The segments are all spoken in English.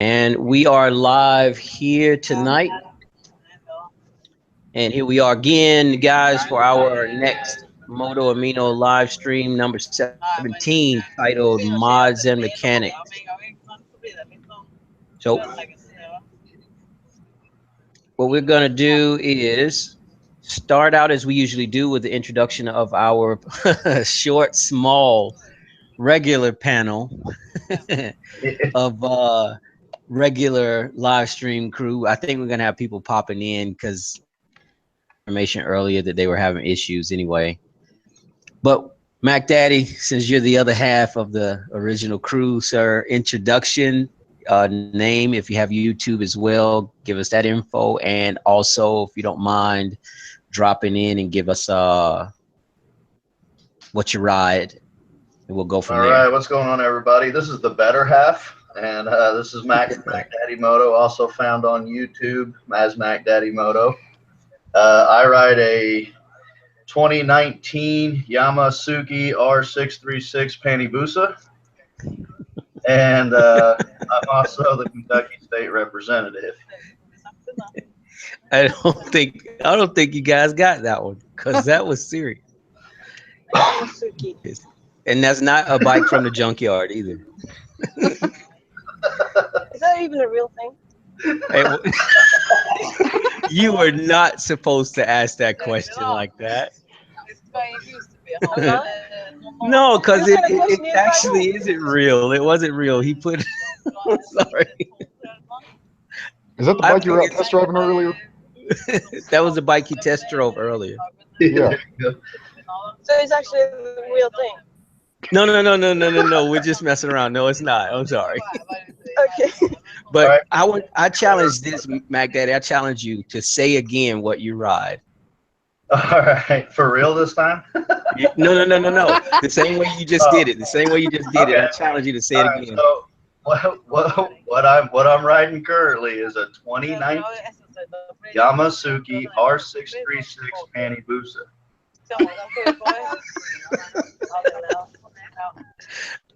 And we are live here tonight. And here we are again, guys, for our next Moto Amino live stream number 17, titled Mods and Mechanics. So, what we're going to do is start out as we usually do with the introduction of our short, small, regular panel of regular live stream crew. I think we're gonna have people popping in because information earlier that they were having issues anyway. But Mac Daddy, since you're the other half of the original crew, sir, introduction, name, if you have YouTube as well, give us that info, and also if you don't mind dropping in and give us what you ride, and we'll go from All there. right, what's going on, everybody? This is the better half, and this is Mac Daddy Moto, also found on YouTube as Mac Daddy Moto. I ride a 2019 Yamasuki R636 Pantybusa, and I'm also the Kentucky State representative. I don't think you guys got that one because that was serious. And that's not a bike from the junkyard either. Is that even a real thing? You were not supposed to ask that question like that. No, because it actually isn't real. It wasn't real. He put. I'm sorry. Is that the bike you were out test driving earlier? That was the bike he test drove earlier. Yeah. So it's actually the real thing. No. We're just messing around. No, it's not. I'm sorry. Okay. But I challenge this, Mac Daddy. I challenge you to say again what you ride. All right, for real this time? No. The same way you just did it. The same way you just did it. I challenge you to say it again. So what I'm riding currently is a 2019 Yamasuki R636 Pantybusa.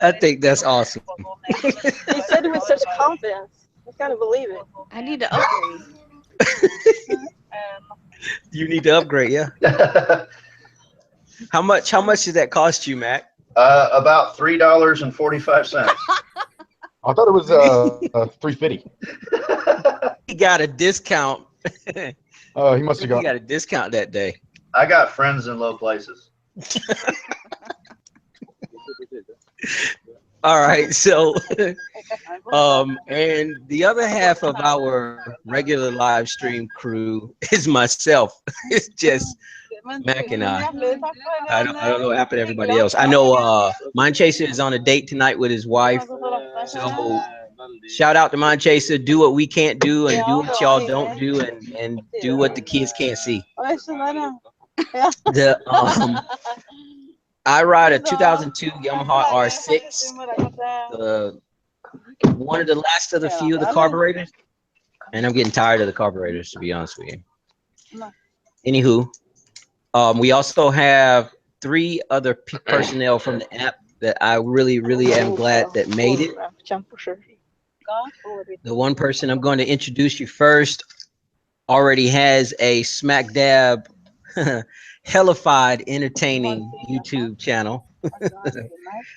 I think that's awesome. He said it with such confidence. I kind of believe it. I need to upgrade. You need to upgrade, yeah. How much did that cost you, Mac? About $3.45. I thought it was $3.50. He got a discount. Oh, he must have He got a discount that day. I got friends in low places. All right, so and the other half of our regular live stream crew is myself. It's just Mac and I. I don't know what happened to everybody else. I know Mind Chaser is on a date tonight with his wife. So shout out to Mind Chaser. Do what we can't do and do what y'all don't do and do what the kids can't see. I ride a 2002 Yamaha R6, one of the last of the few of the carburetors, and I'm getting tired of the carburetors, to be honest with you. Anywho, we also have 3 other personnel from the app that I really am glad that made it. The one person I'm going to introduce you first already has a smack dab hellified entertaining YouTube channel. And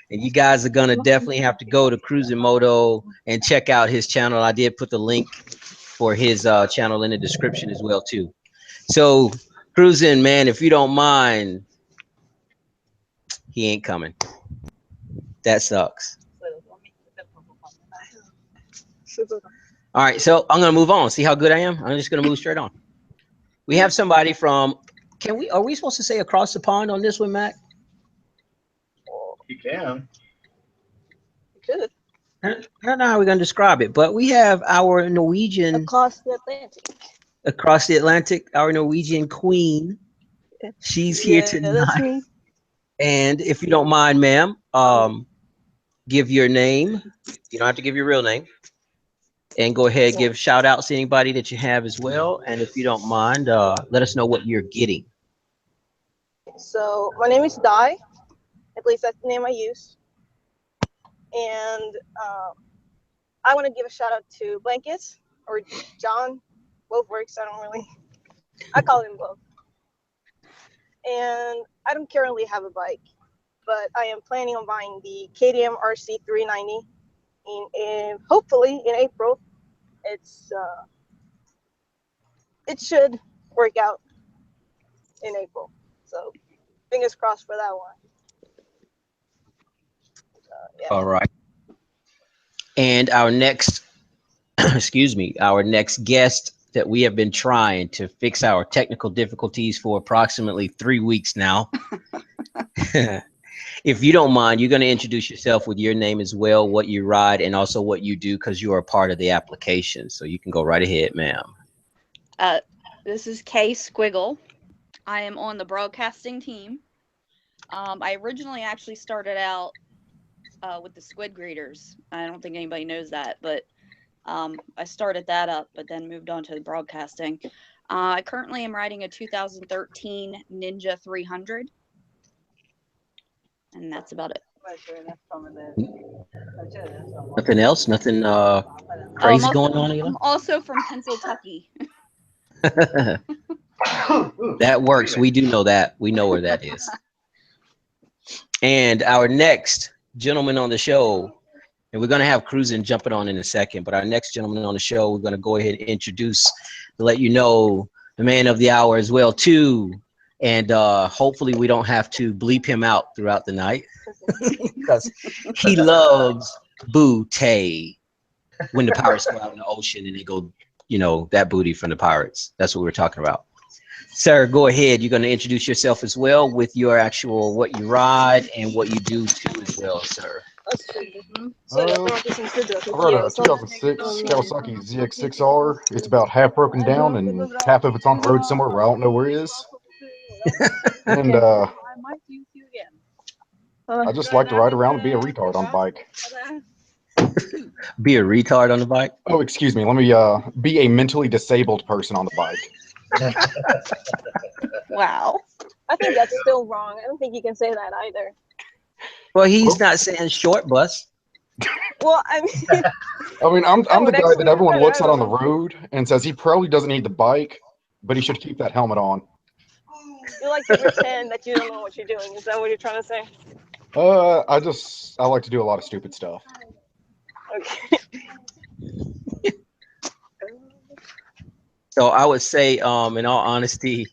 you guys are gonna definitely have to go to Cruising Moto and check out his channel. I did put the link for his channel in the description as well too. So Cruising, man, if you don't mind, he ain't coming. That sucks. All right, so I'm gonna move on. See how good I am? I'm just gonna move straight on. We have somebody from, are we supposed to say across the pond on this one, Mac? You can. You could. I don't know how we're going to describe it, but we have our Norwegian Across the Atlantic. Our Norwegian queen. She's here tonight. And if you don't mind, ma'am, give your name. You don't have to give your real name. And go ahead, give shout outs to anybody that you have as well. And if you don't mind, let us know what you're getting. So my name is Di. At least that's the name I use. And I want to give a shout out to Blankets or John. Both works. I call him both. And I don't currently have a bike, but I am planning on buying the KTM RC 390 in hopefully in April. It should work out in April. So fingers crossed for that one. Yeah. All right. And our next, excuse me, our next guest that we have been trying to fix our technical difficulties for approximately 3 weeks now. If you don't mind, you're going to introduce yourself with your name as well, what you ride, and also what you do, because you are a part of the application. So you can go right ahead, ma'am. This is Kay Squiggle. I am on the broadcasting team. I originally actually started out with the squid greeters. I don't think anybody knows that, but I started that up, but then moved on to the broadcasting. I currently am riding a 2013 Ninja 300, and that's about it. Nothing else? Nothing crazy going on? I'm also from Pennsylvania. That works. We do know that. We know where that is. And our next gentleman on the show, and we're going to have Cruising jumping on in a second, but our next gentleman on the show, we're going to go ahead and introduce to let you know the man of the hour as well, too. And hopefully we don't have to bleep him out throughout the night because he loves booty when the pirates go out in the ocean and they go, you know, that booty from the pirates. That's what we're talking about. Sir, go ahead. You're going to introduce yourself as well with your actual what you ride and what you do too as well, sir. I rode a 2006 Kawasaki ZX6R. It's about half broken down and half of it's on the road somewhere where I don't know where it is. And I just like to ride around and be a retard on the bike. Be a retard on the bike? Oh, excuse me. Let me be a mentally disabled person on the bike. Wow. I think that's still wrong. I don't think you can say that either. Well, he's not saying short bus. Well, I mean, I'm the guy that everyone looks at on the road and says he probably doesn't need the bike, but he should keep that helmet on. You like to pretend that you don't know what you're doing. Is that what you're trying to say? I like to do a lot of stupid stuff. Okay. So I would say, in all honesty,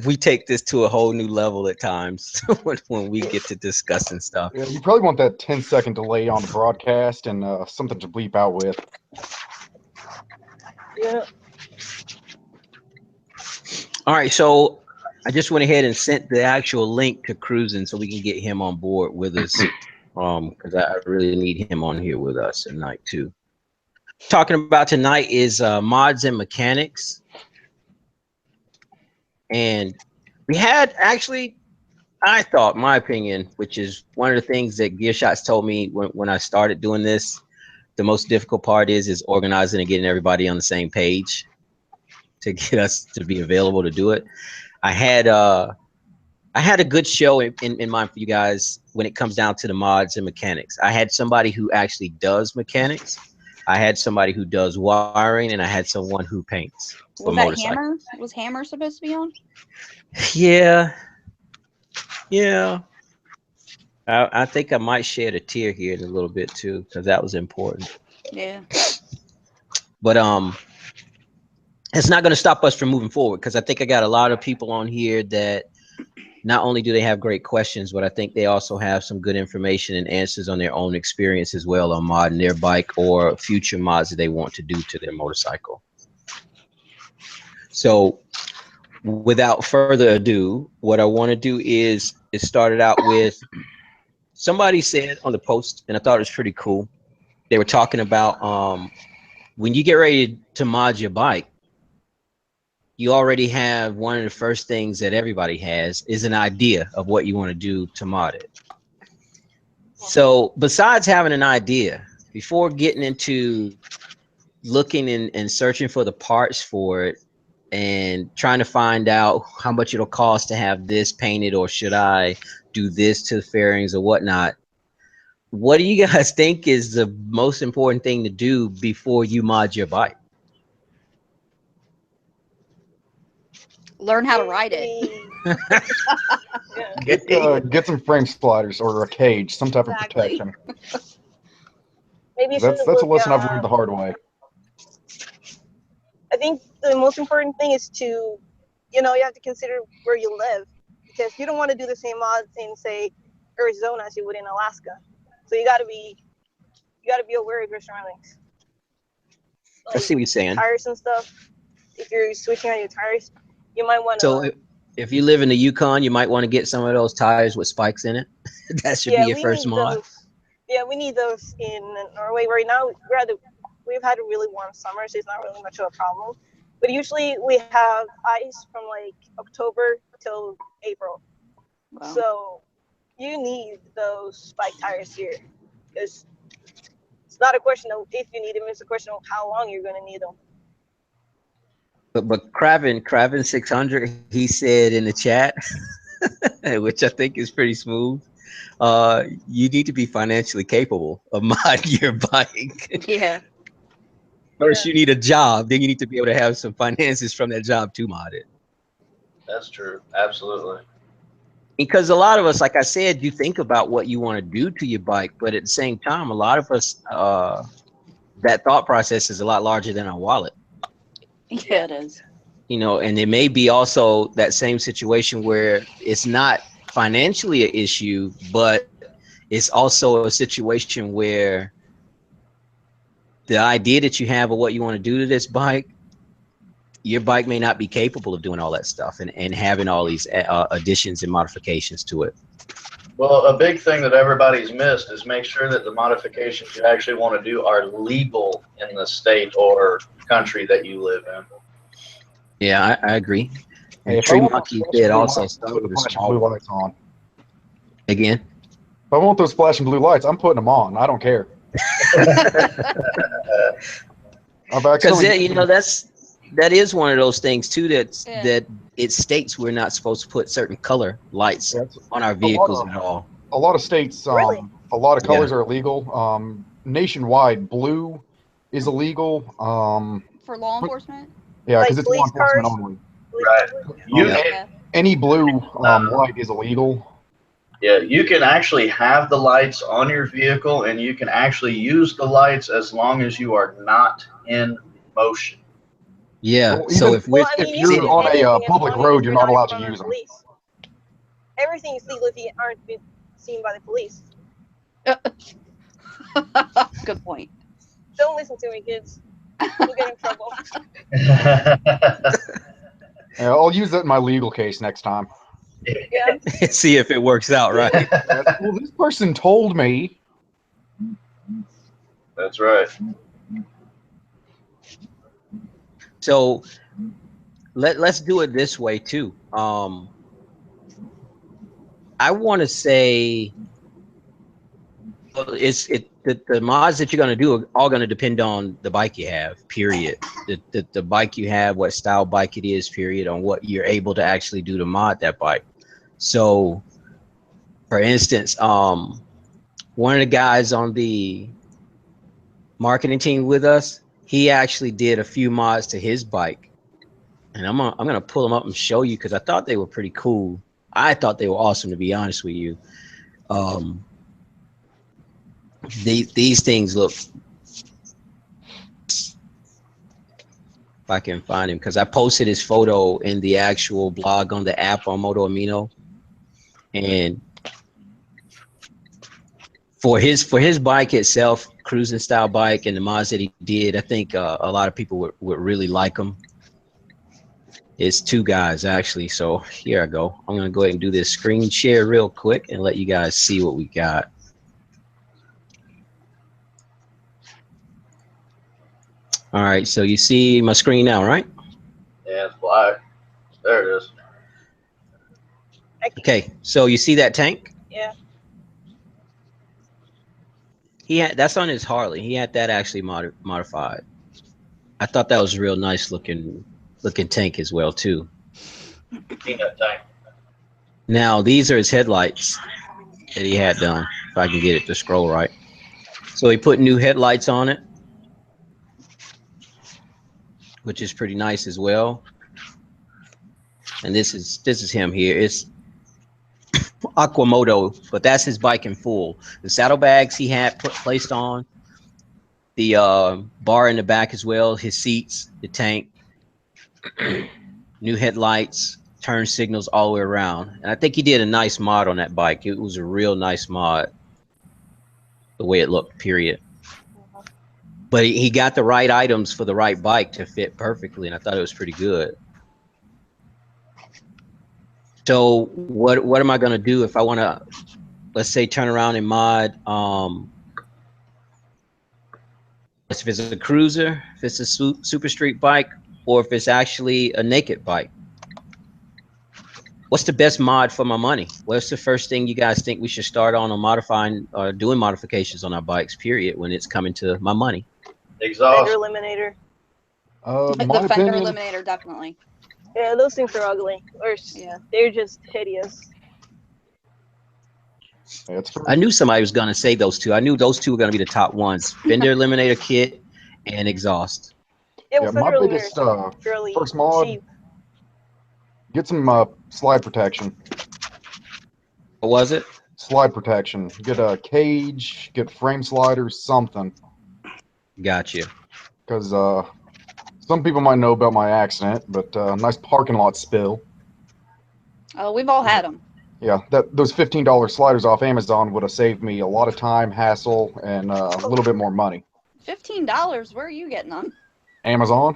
we take this to a whole new level at times when we get to discussing stuff. Yeah, you probably want that 10-second delay on the broadcast and something to bleep out with. Yeah. All right, so I just went ahead and sent the actual link to Cruising so we can get him on board with us, because I really need him on here with us tonight too. Talking about tonight is mods and mechanics. And we had actually, I thought, my opinion, which is one of the things that Gear Shots told me when I started doing this, the most difficult part is organizing and getting everybody on the same page to get us to be available to do it. I had a good show in mind for you guys when it comes down to the mods and mechanics. I had somebody who actually does mechanics. I had somebody who does wiring, and I had someone who paints. Was that Hammer? Was Hammer supposed to be on? Yeah. I think I might shed a tear here in a little bit too, because that was important. Yeah. But it's not going to stop us from moving forward, because I think I got a lot of people on here that not only do they have great questions, but I think they also have some good information and answers on their own experience as well on modding their bike or future mods that they want to do to their motorcycle. So without further ado, what I want to do is start it out with, somebody said on the post, and I thought it was pretty cool. They were talking about when you get ready to mod your bike, you already have one of the first things that everybody has is an idea of what you want to do to mod it. So besides having an idea, before getting into looking and searching for the parts for it and trying to find out how much it'll cost to have this painted, or should I do this to the fairings or whatnot, what do you guys think is the most important thing to do before you mod your bike? Learn how to ride it. Get some frame sliders or a cage, some type of Exactly. protection. Maybe you should That's a look lesson I've at, learned the hard way. I think the most important thing is to, you have to consider where you live, because you don't want to do the same mods in, say, Arizona as you would in Alaska. So you got to be aware of your surroundings. I see what you're saying. Tires and stuff. If you're switching on your tires, you might want to. So if you live in the Yukon, you might want to get some of those tires with spikes in it. That should be your first mod. Yeah, we need those in Norway right now. We've had a really warm summer, so it's not really much of a problem. But usually we have ice from like October till April. Wow. So you need those spike tires here, because it's not a question of if you need them, it's a question of how long you're going to need them. But Craven 600, he said in the chat, which I think is pretty smooth, you need to be financially capable of modding your bike. Yeah. First, you need a job. Then you need to be able to have some finances from that job to mod it. That's true. Absolutely. Because a lot of us, like I said, you think about what you want to do to your bike, but at the same time, a lot of us, that thought process is a lot larger than our wallet. Yeah, it is. And it may be also that same situation where it's not financially an issue, but it's also a situation where the idea that you have of what you want to do to this bike, your bike may not be capable of doing all that stuff and having all these additions and modifications to it. Well, a big thing that everybody's missed is make sure that the modifications you actually want to do are legal in the state or country that you live in. Yeah, I agree. Hey, And Tree Monkey said also start with a small blue lights on. Again? If I want those flashing blue lights, I'm putting them on. I don't care. Because that is one of those things too that it states we're not supposed to put certain color lights on our vehicles at all. A lot of states, really? a lot of colors are illegal. Nationwide, blue is illegal. For law enforcement? Yeah, because Like it's law enforcement cars? only. Right. Any blue light is illegal. Yeah, you can actually have the lights on your vehicle, and you can actually use the lights as long as you are not in motion. Yeah. Well, So if you're on a public road, you're not allowed to use them. Everything is legal if you aren't being seen by the police. Good point. Don't listen to me, kids. You'll get in trouble. I'll use that in my legal case next time. Yeah. See if it works out right. Well, this person told me. That's right. So let's do it this way too. I want to say the mods that you're going to do are all going to depend on the bike you have, period. The bike you have, what style bike it is, period, on what you're able to actually do to mod that bike. So for instance, one of the guys on the marketing team with us, he actually did a few mods to his bike, and I'm gonna pull them up and show you because I thought they were pretty cool. I thought they were awesome, to be honest with you. These things look. If I can find him, because I posted his photo in the actual blog on the app on Moto Amino, and for his bike itself, cruising style bike, and the mods that he did, I think a lot of people would really like them. It's two guys actually, so here I go. I'm gonna go ahead and do this screen share real quick and let you guys see what we got. All right, so you see my screen now, right? Yeah, it's black. There it is. Okay, so you see that tank? Yeah. That's on his Harley. He had that actually modified. I thought that was a real nice looking tank as well too. Peanut tank. Now these are his headlights that he had done. if I can get it to scroll right. So he put new headlights on it, which is pretty nice as well. And this is him here. It's Aquamoto, but that's his bike in full. The saddlebags he had placed on, the bar in the back as well, his seats, the tank, new headlights, turn signals all the way around. And I think he did a nice mod on that bike. It was a real nice mod, the way it looked, period. But he got the right items for the right bike to fit perfectly, and I thought it was pretty good. So what am I going to do if I want to, let's say, turn around and mod, if it's a cruiser, if it's a super street bike, or if it's actually a naked bike? What's the best mod for my money? What's the first thing you guys think we should start on modifying or doing modifications on our bikes, period, when it's coming to my money? Exhaust. Fender eliminator. The fender eliminator, definitely. Yeah, those things are ugly. Or yeah, they're just hideous. I knew somebody was going to say those two. I knew those two were going to be the top ones. Fender eliminator kit and exhaust. Yeah, well, my biggest first mod, cheap. Get some slide protection. What was it? Slide protection. Get a cage, get frame sliders, something. Gotcha. Because some people might know about my accident, but nice parking lot spill. Oh, we've all had them. Yeah, those $15 sliders off Amazon would have saved me a lot of time, hassle, and a little bit more money. $15? Where are you getting them? Amazon?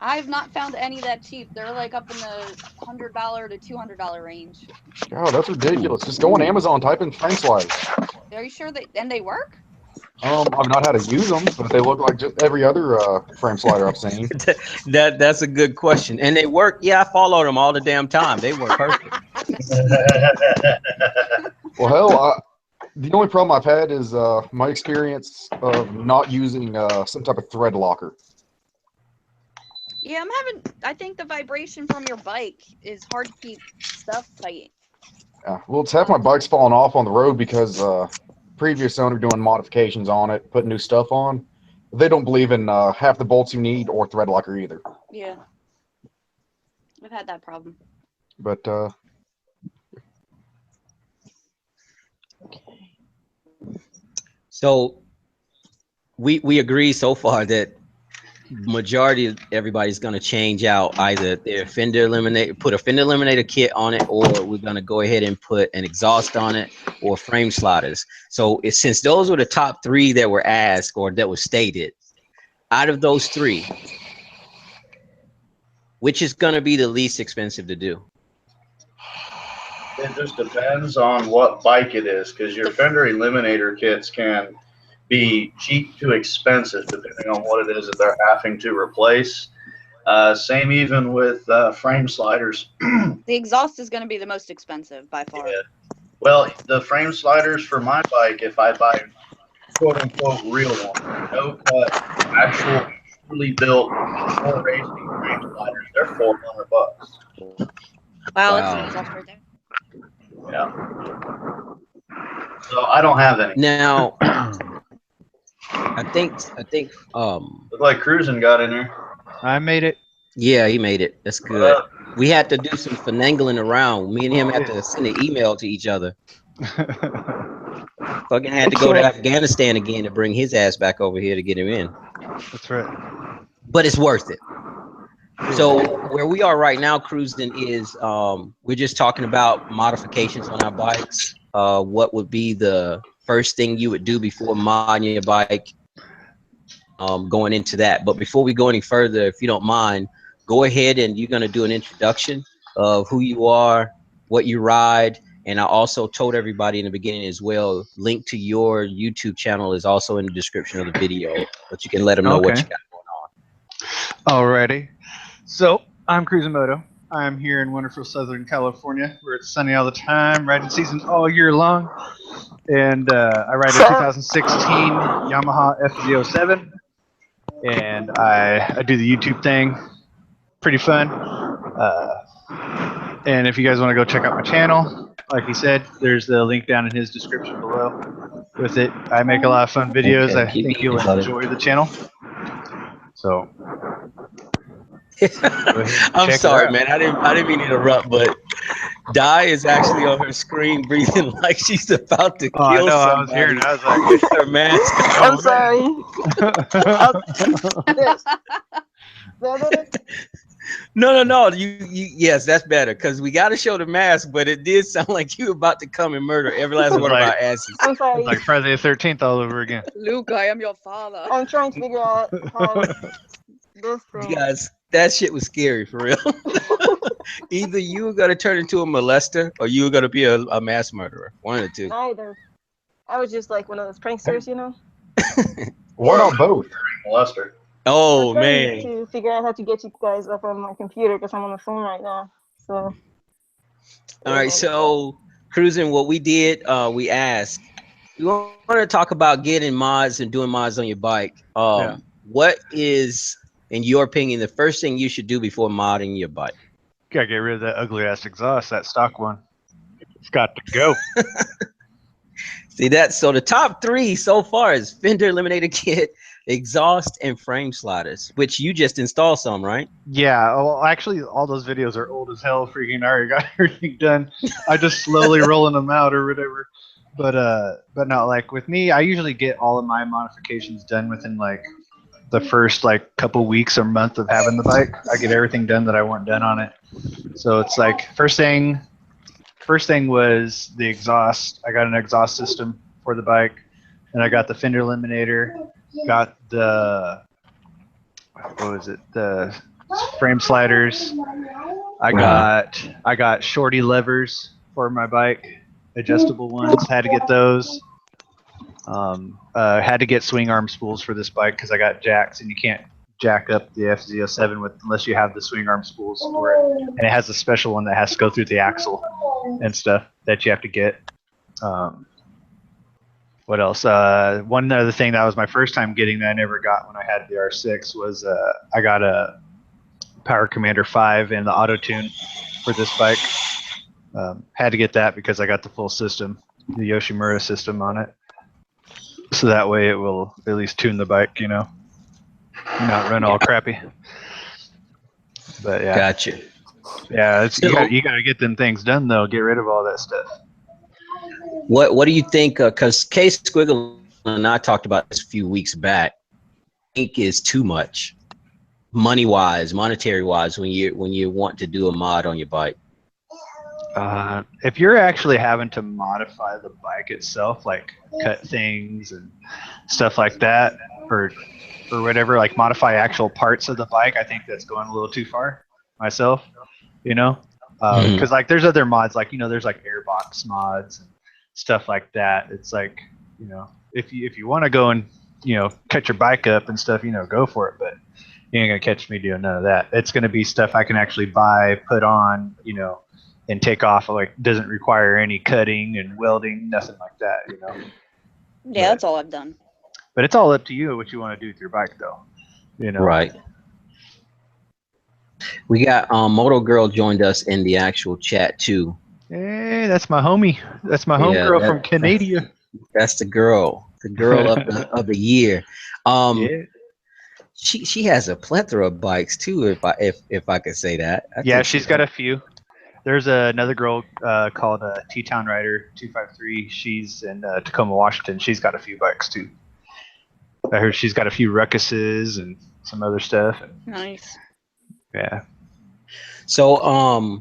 I've not found any that cheap. They're like up in the $100 to $200 range. God, that's ridiculous. Just go on Amazon, type in frame sliders. Are you sure they work? I've not had to use them, but they look like just every other frame slider I've seen. That's a good question. And they work. Yeah, I follow them all the damn time. They work perfect. Well, hell, the only problem I've had is my experience of not using some type of thread locker. Yeah, I think the vibration from your bike is hard to keep stuff tight. Yeah, well, it's half my bike's falling off on the road because previous owner doing modifications on it, putting new stuff on. They don't believe in half the bolts you need or thread locker either. Yeah, I've had that problem. But so we agree so far that majority of everybody's going to change out either their fender eliminator, put a fender eliminator kit on it, or we're going to go ahead and put an exhaust on it or frame sliders. So since those were the top three that were asked or that was stated, out of those three, which is going to be the least expensive to do? It just depends on what bike it is, because your fender eliminator kits can be cheap to expensive depending on what it is that they're having to replace. Same even with frame sliders. The exhaust is going to be the most expensive by far. Yeah. Well, the frame sliders for my bike, if I buy quote unquote real one, no cut, actual truly built for racing frame sliders, they're $400. Wow, that's an exhaust right there. Yeah. So I don't have any. Now I think Look like Cruising got in there. I made it. yeah, he made it. That's good. We had to do some finagling around. Me and him had to send an email to each other. Fucking had to go to Afghanistan again to bring his ass back over here to get him in. That's right. But it's worth it. So where we are right now, Cruising, is we're just talking about modifications on our bikes. What would be the first thing you would do before modding your bike? Going into that. But before we go any further, if you don't mind, go ahead and you're going to do an introduction of who you are, what you ride. And I also told everybody in the beginning as well, link to your YouTube channel is also in the description of the video, but you can let them know what you got going on. Alrighty. So I'm Cruising Moto. I'm here in wonderful Southern California where it's sunny all the time, riding season all year long. And I ride a 2016 Yamaha FZ07. And I do the YouTube thing. Pretty fun. And if you guys want to go check out my channel, like he said, there's the link down in his description below. with it. I make a lot of fun videos. Okay, I keep think you'll eating, buddy. enjoy the channel. So go ahead and I'm check it sorry, out. man. I didn't mean to interrupt, but Di is actually on her screen breathing like she's about to Oh, I kill know. I was hearing. somebody I was like, with her mask I'm on. sorry. This. No. Yes, that's better because we got to show the mask, but it did sound like you were about to come and murder every last It's one like- of our asses. I'm sorry. It's like Friday the 13th all over again. Luke, I am your father. I'm trying to figure out how this You thing. guys, that shit was scary for real. Either you were gonna turn into a molester or you were gonna be a mass murderer. One of the two. Neither. I was just like one of those pranksters, you know. Why not both? Molester. Oh I'm trying man. to figure out how to get you guys up on my computer because I'm on the phone right now. So. All right, so cruising, what we did, we asked. We want to talk about getting mods and doing mods on your bike. Yeah. What is, in your opinion, the first thing you should do before modding your bike? Gotta get rid of that ugly ass exhaust, that stock one. It's got to go. See that? So the top 3 so far is fender eliminator kit, exhaust, and frame sliders, which you just installed some, right? Yeah, well, actually, all those videos are old as hell. Freaking, I already got everything done. I just slowly rolling them out or whatever. But no, like with me, I usually get all of my modifications done within like the first like couple weeks or month of having the bike. I get everything done that I want done on it. So it's like first thing was the exhaust. I got an exhaust system for the bike, and I got the fender eliminator. Got the the frame sliders. I got shorty levers for my bike, adjustable ones. Had to get those. Had to get swing arm spools for this bike because I got jacks, and you can't jack up the FZ07 with unless you have the swing arm spools for it. And it has a special one that has to go through the axle and stuff that you have to get. What else? One other thing that was my first time getting that I never got when I had the R6 was I got a Power Commander 5 and the auto tune for this bike. Had to get that because I got the full system, the Yoshimura system on it. So that way it will at least tune the bike, you know, not run all crappy. But yeah, Gotcha. yeah, So- you gotta get them things done though. Get rid of all that stuff. What do you think? Because Case Squiggle and I talked about this a few weeks back. I think is too much, monetary wise, when you want to do a mod on your bike. If you're actually having to modify the bike itself, like cut things and stuff like that, or whatever, like modify actual parts of the bike, I think that's going a little too far myself, you know, because like there's other mods, like, you know, there's like airbox mods and stuff like that. It's like, you know, if you want to go and, you know, cut your bike up and stuff, you know, go for it, but you ain't gonna catch me doing none of that. It's gonna be stuff I can actually buy, put on, you know, and take off. Like, doesn't require any cutting and welding, nothing like that, you know. Yeah, that's all I've done. But it's all up to you what you want to do with your bike, though. You know. Right. We got Moto Girl joined us in the actual chat too. Hey, that's my homie. That's my homegirl from Canada. That's the girl of the year. Yeah. She has a plethora of bikes too, if I could say that. Yeah, she's got a few. There's another girl called T-Town Rider 253. She's in Tacoma, Washington. She's got a few bikes too. I heard she's got a few Ruckuses and some other stuff. Nice. Yeah. So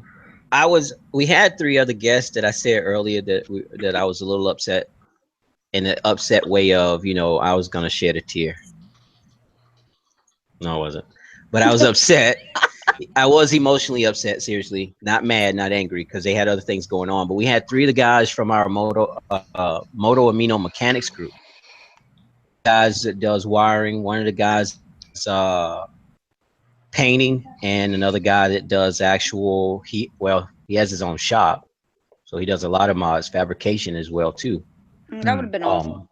we had 3 other guests that I said earlier that I was a little upset, in an upset way of, you know, I was gonna shed a tear. No, I wasn't, but I was upset. I was emotionally upset, seriously, not mad, not angry, because they had other things going on. But we had 3 of the guys from our Moto Amino mechanics group. Guys that does wiring. One of the guys painting, and another guy that does actual. He has his own shop, so he does a lot of mods, fabrication as well too. That would have been awesome.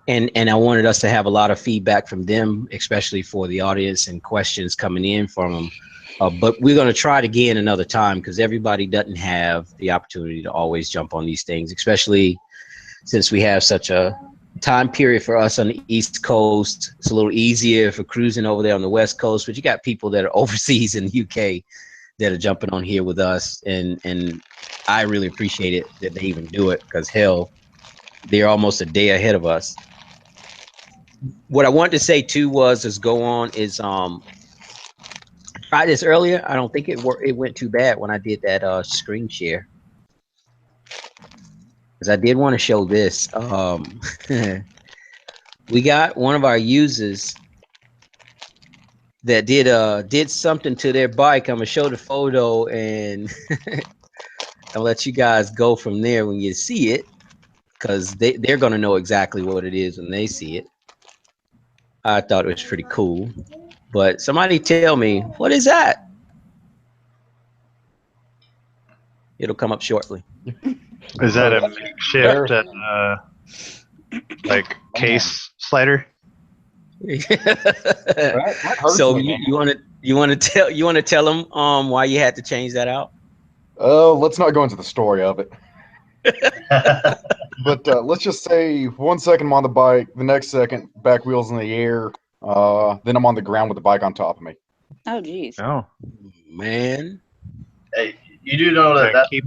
And I wanted us to have a lot of feedback from them, especially for the audience and questions coming in from them. But we're going to try it again another time because everybody doesn't have the opportunity to always jump on these things, especially since we have such a time period for us on the East Coast, it's a little easier for cruising over there on the West Coast. But you got people that are overseas in the UK that are jumping on here with us, and I really appreciate it that they even do it, because hell, they're almost a day ahead of us. What I wanted to say too tried this earlier. I don't think it went too bad when I did that screen share, because I did want to show this. We got one of our users that did something to their bike. I'm gonna show the photo and I'll let you guys go from there when you see it, because they're gonna know exactly what it is when they see it. I thought it was pretty cool, but somebody tell me, what is that? It'll come up shortly. Is that a makeshift like case slider? That hurts So me, you want to tell them why you had to change that out? let's not go into the story of it. But let's just say 1 second I'm on the bike, the next second back wheel's in the air, then I'm on the ground with the bike on top of me. Oh, geez. Oh, Man. Hey, you do know that keep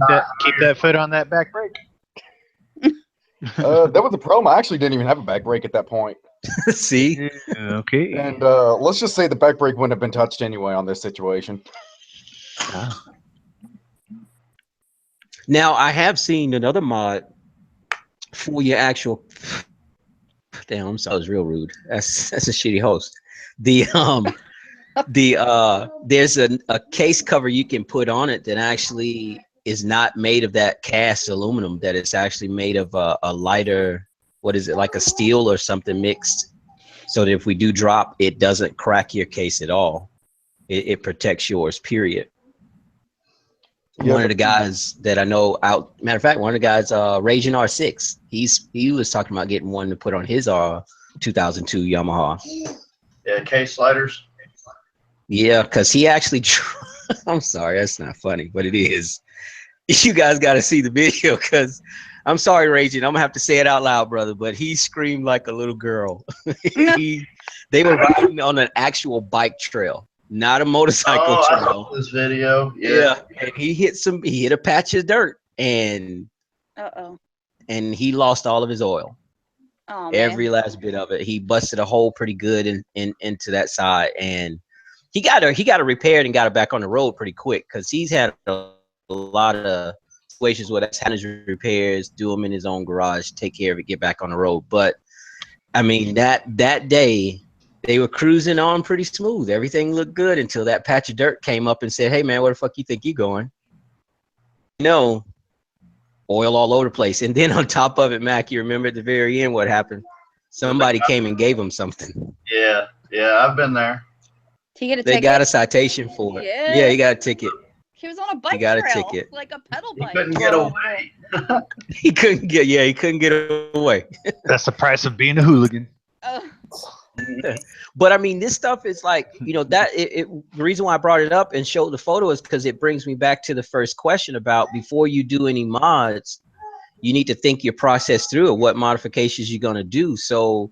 that foot on that back brake. That was the problem. I actually didn't even have a back brake at that point. See? Okay. And let's just say the back brake wouldn't have been touched anyway on this situation. Now, I have seen another mod for your actual. Damn, I'm sorry, I was real rude. That's a shitty host. There's a case cover you can put on it that actually is not made of that cast aluminum. That it's actually made of a lighter, what is it, like a steel or something mixed, so that if we do drop, it doesn't crack your case at all. It protects yours. Period. Yeah, One of the guys that I know out, matter of fact, one of the guys, Raging R6, he was talking about getting one to put on his 2002 Yamaha. Yeah, case sliders. Yeah, because he actually, I'm sorry, that's not funny, but it is. You guys got to see the video, because I'm sorry, Raging, I'm gonna have to say it out loud, brother, but he screamed like a little girl. They were riding on an actual bike trail, not a motorcycle I trail. saw this video. Yeah, and he hit a patch of dirt, and he lost all of his oil. Oh, Every man. last bit of it. He busted a hole pretty good into that side, and he got it repaired and got it back on the road pretty quick, because he's had a lot of situations where that's had his repairs, do them in his own garage, take care of it, get back on the road. But I mean, that day they were cruising on pretty smooth. Everything looked good until that patch of dirt came up and said, "Hey man, where the fuck you think you going?" No, oil all over the place. And then on top of it, Mac, you remember at the very end what happened? Somebody came and gave him something. Yeah, I've been there. He get a They ticket? got a citation for it. Yeah, he got a ticket. He was on a bike He got a trail, ticket. like a pedal He bike. couldn't get away. He couldn't get away. That's the price of being a hooligan. But I mean, this stuff is like, that the reason why I brought it up and showed the photo is because it brings me back to the first question about, before you do any mods, you need to think your process through of what modifications you're going to do. So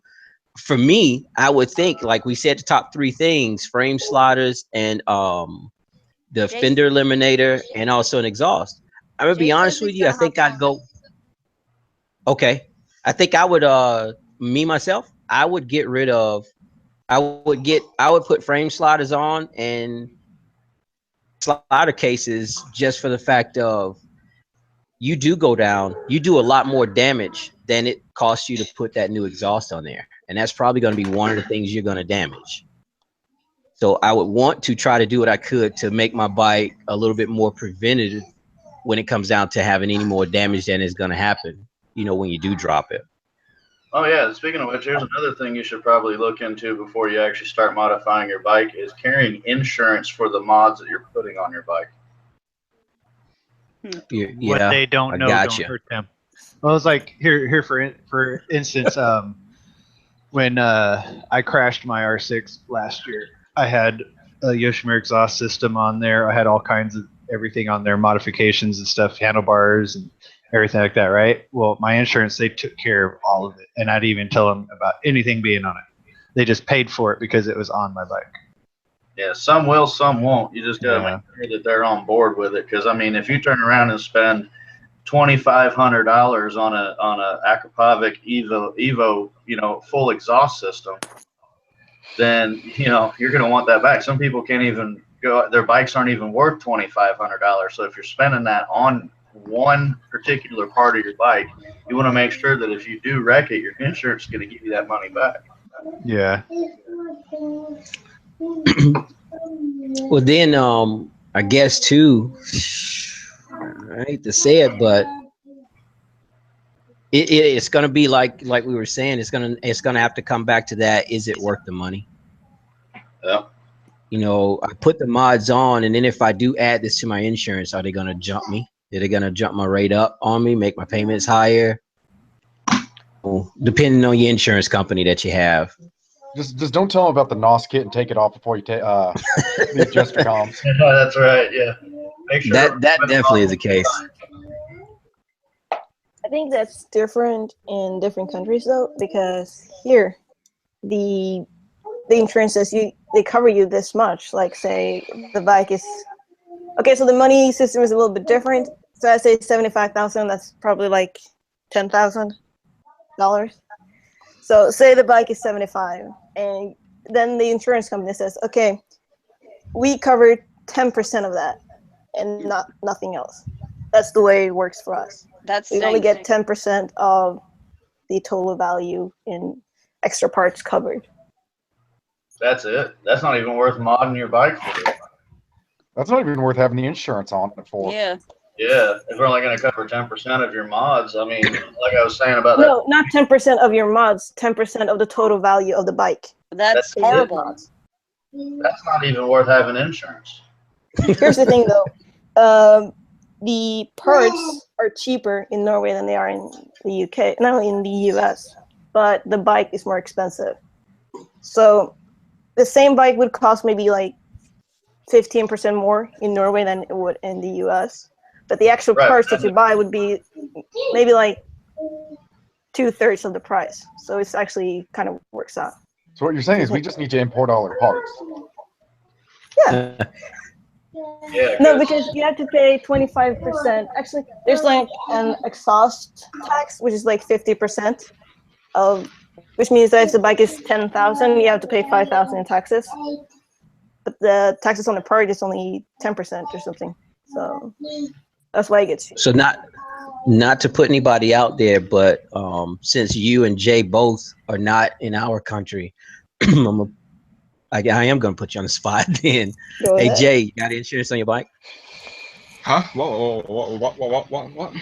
for me, I would think, like we said, the top 3 things: frame sliders and the fender eliminator, and also an exhaust. I'm gonna be honest with you, I think I'd go, okay, I think I would me myself, I would get rid of, I would put frame sliders on and slider cases, just for the fact of, you do go down, you do a lot more damage than it costs you to put that new exhaust on there, and that's probably going to be one of the things you're going to damage. So I would want to try to do what I could to make my bike a little bit more preventative when it comes down to having any more damage than is going to happen, when you do drop it. Oh yeah, speaking of which, here's another thing you should probably look into before you actually start modifying your bike, is carrying insurance for the mods that you're putting on your bike. What they don't know don't hurt them. Well, it's like here for instance, when I crashed my R6 last year, I had a Yoshimura exhaust system on there. I had all kinds of everything on there, modifications and stuff, handlebars and everything like that, right? Well, my insurance, they took care of all of it, and I didn't even tell them about anything being on it. They just paid for it because it was on my bike. Yeah, some will, some won't. You just got to Yeah. make sure that they're on board with it. Because I mean, if you turn around and spend $2,500 on a Akrapovic Evo, full exhaust system, then you're going to want that back. Some people can't even go; their bikes aren't even worth $2,500. So if you're spending that on one particular part of your bike, you want to make sure that if you do wreck it, your insurance is going to give you that money back. Yeah. Well, then, I guess too, I hate to say it, but it's gonna be like we were saying, it's gonna have to come back to that. Is it worth the money? Yeah. I put the mods on, and then if I do add this to my insurance, are they gonna jump me? Are they gonna jump my rate up on me, make my payments higher? Depending on your insurance company that you have. Just don't tell them about the NOS kit and take it off before you take the adjuster comms. That's right. Yeah. Make sure That definitely is the case. I think that's different in different countries though, because here the insurance says they cover you this much. Like say the bike is okay, so the money system is a little bit different. So I say 75,000, that's probably like $10,000. So say the bike is 75, and then the insurance company says, okay, we cover 10% of that and nothing else. That's the way it works for us. We only get 10% of the total value in extra parts covered. That's it. That's not even worth modding your bike for. That's not even worth having the insurance on it for. Yeah. Yeah, if we're only going to cover 10% of your mods, I mean, like I was saying about that. No, not 10% of your mods, 10% of the total value of the bike. That's horrible. That's not even worth having insurance. Here's the thing though. The parts are cheaper in Norway than they are in the UK, not only in the US, but the bike is more expensive. So the same bike would cost maybe like 15% more in Norway than it would in the US. But the actual parts that you buy would be maybe like 2/3 of the price. So it's actually kind of works out. So what you're saying is we just need to import all our parts. Yeah. No, because you have to pay 25%. Actually, there's like an exhaust tax, which is like 50% of, which means that if the bike is 10,000, you have to pay 5,000 in taxes. But the taxes on the part is only 10% or something. So that's why it gets cheap. So not to put anybody out there, but since you and Jay both are not in our country, I am going to put you on the spot then. Hey, Jay, you got insurance on your bike? Huh? What?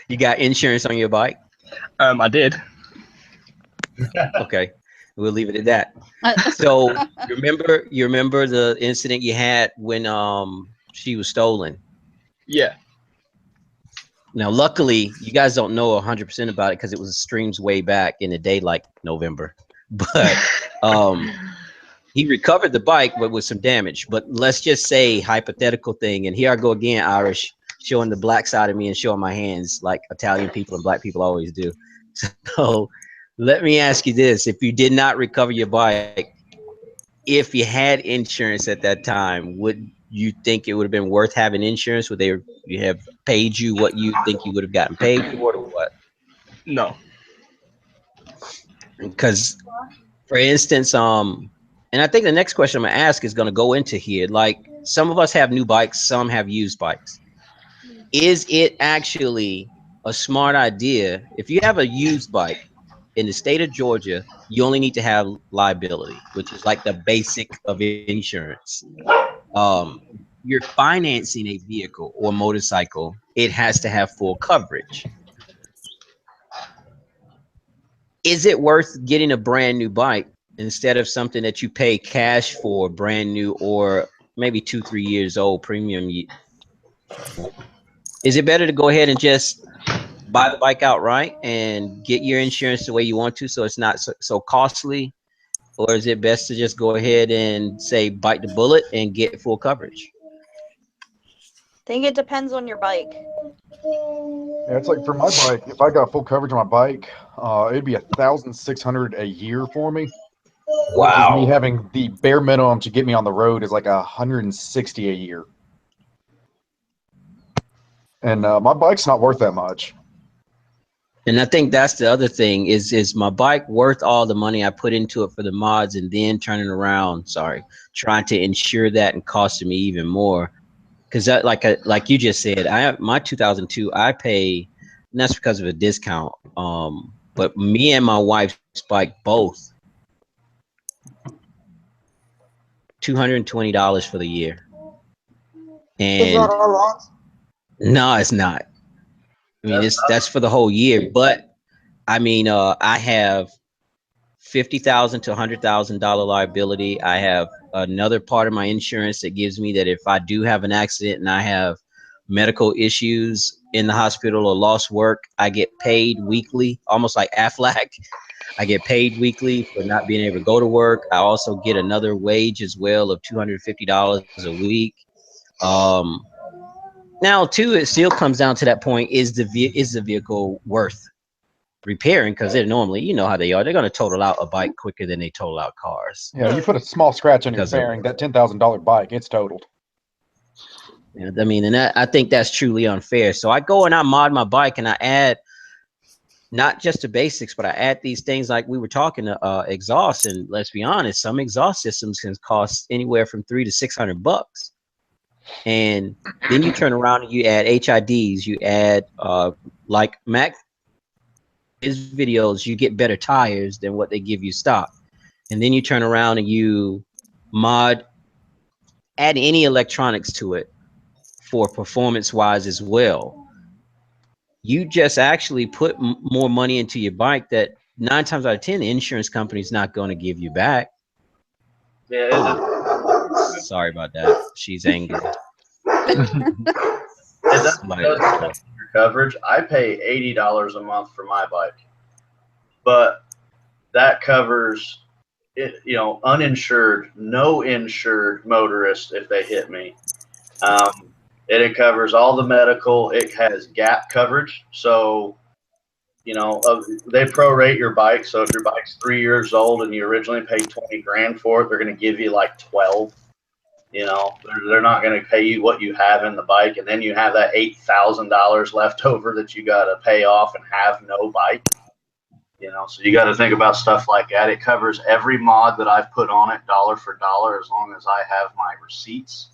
You got insurance on your bike? I did. Okay, we'll leave it at that. So you remember the incident you had when she was stolen? Yeah. Now, luckily, you guys don't know 100% about it because it was streams way back in the day, like November. But he recovered the bike, but with some damage. But let's just say hypothetical thing, and here I go again, Irish, showing the black side of me and showing my hands like Italian people and black people always do. So let me ask you this: if you did not recover your bike, if you had insurance at that time, would you think it would have been worth having insurance? Would they have paid you what you think you would have gotten paid for it, or what? No. Because, for instance, and I think the next question I'm gonna ask is gonna go into here. Like, some of us have new bikes, some have used bikes. Is it actually a smart idea if you have a used bike in the state of Georgia? You only need to have liability, which is like the basic of insurance. You're financing a vehicle or motorcycle, it has to have full coverage. Is it worth getting a brand new bike instead of something that you pay cash for, brand new, or maybe 2-3 years old premium? Is it better to go ahead and just buy the bike outright and get your insurance the way you want to, so it's not so costly? Or is it best to just go ahead and say bite the bullet and get full coverage? I think it depends on your bike. Yeah, it's like for my bike, if I got full coverage on my bike, it'd be $1,600 a year for me. Versus me Wow. having the bare minimum to get me on the road is like $160 a year. And my bike's not worth that much. And I think that's the other thing is my bike worth all the money I put into it for the mods and then turning around, trying to insure that and costing me even more. Because that, like you just said, my 2002 I pay, and that's because of a discount. But me and my wife's bike both $220 for the year. Is that And a lot? no, it's not. I mean, that's for the whole year. But I mean, I have $50,000 to $100,000 liability. I have another part of my insurance that gives me that if I do have an accident and I have medical issues in the hospital or lost work, I get paid weekly, almost like Aflac. I get paid weekly for not being able to go to work. I also get another wage as well of $250 a week. Um, Now, too, it still comes down to that point: is the vehicle worth repairing? Because they're normally, you know how they are, they're going to total out a bike quicker than they total out cars. Yeah, you put a small scratch on your Because of, fairing, that $10,000 bike, it's totaled. you know, I mean, and I think that's truly unfair. So I go and I mod my bike and I add not just the basics, but I add these things like we were talking to exhaust. And let's be honest, some exhaust systems can cost anywhere from $300 to $600. And then you turn around and you add HIDs, you add like Mac his videos, you get better tires than what they give you stock. And then you turn around and you add any electronics to it for performance wise as well. You just actually put more money into your bike that 9 times out of 10 the insurance company's not going to give you back. Yeah, Sorry about that. She's angry. it does depend on your coverage. I pay $80 a month for my bike, but that covers it. You know, uninsured, no insured motorist if they hit me. It covers all the medical. It has gap coverage, so you know they prorate your bike. So if your bike's 3 years old and you originally paid 20 grand for it, they're going to give you like 12. You know, they're not going to pay you what you have in the bike, and then you have that $8,000 left over that you got to pay off and have no bike. You know, so you got to think about stuff like that. It covers every mod that I've put on it, dollar for dollar, as long as I have my receipts.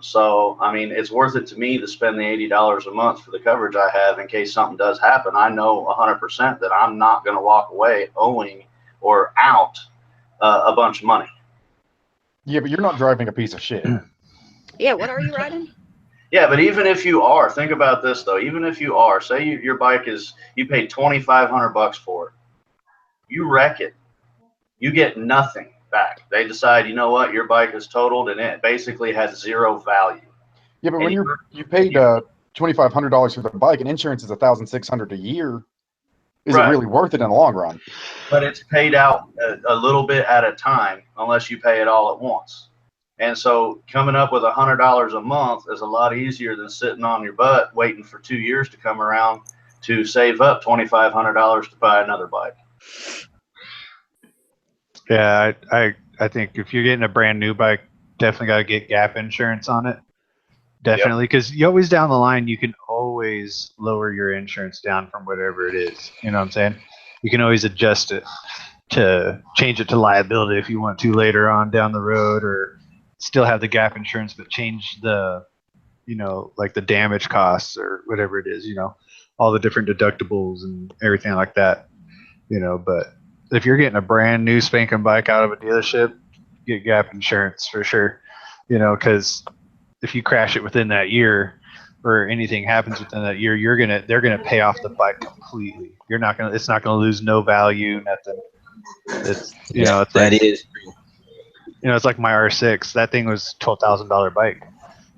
So, I mean, it's worth it to me to spend the $80 a month for the coverage I have in case something does happen. I know 100% that I'm not going to walk away owing or out a bunch of money. Yeah, but you're not driving a piece of shit. Yeah, what are you riding? Yeah, but even if you are, think about this though. Even if you are, say your bike is, you paid $2,500 for it, you wreck it, you get nothing back. They decide, you know what, your bike is totaled and it basically has zero value. Yeah, but when you paid $2,500 for the bike and insurance is $1,600 a year, is it really worth it in the long run? But it's paid out a little bit at a time unless you pay it all at once. And so coming up with $100 a month is a lot easier than sitting on your butt waiting for 2 years to come around to save up $2,500 to buy another bike. Yeah, I think if you're getting a brand new bike, definitely got to get gap insurance on it. Definitely, because you always down the line, you can always lower your insurance down from whatever it is. You know what I'm saying? You can always adjust it to change it to liability if you want to later on down the road, or still have the gap insurance, but change the, you know, like the damage costs or whatever it is, you know, all the different deductibles and everything like that, you know. But if you're getting a brand new spanking bike out of a dealership, get gap insurance for sure, you know, because if you crash it within that year or anything happens within that year, they're gonna pay off the bike completely. It's not gonna lose no value, nothing. It's, you know, it's like, is true. you know, it's like my R6. That thing was $12,000 bike,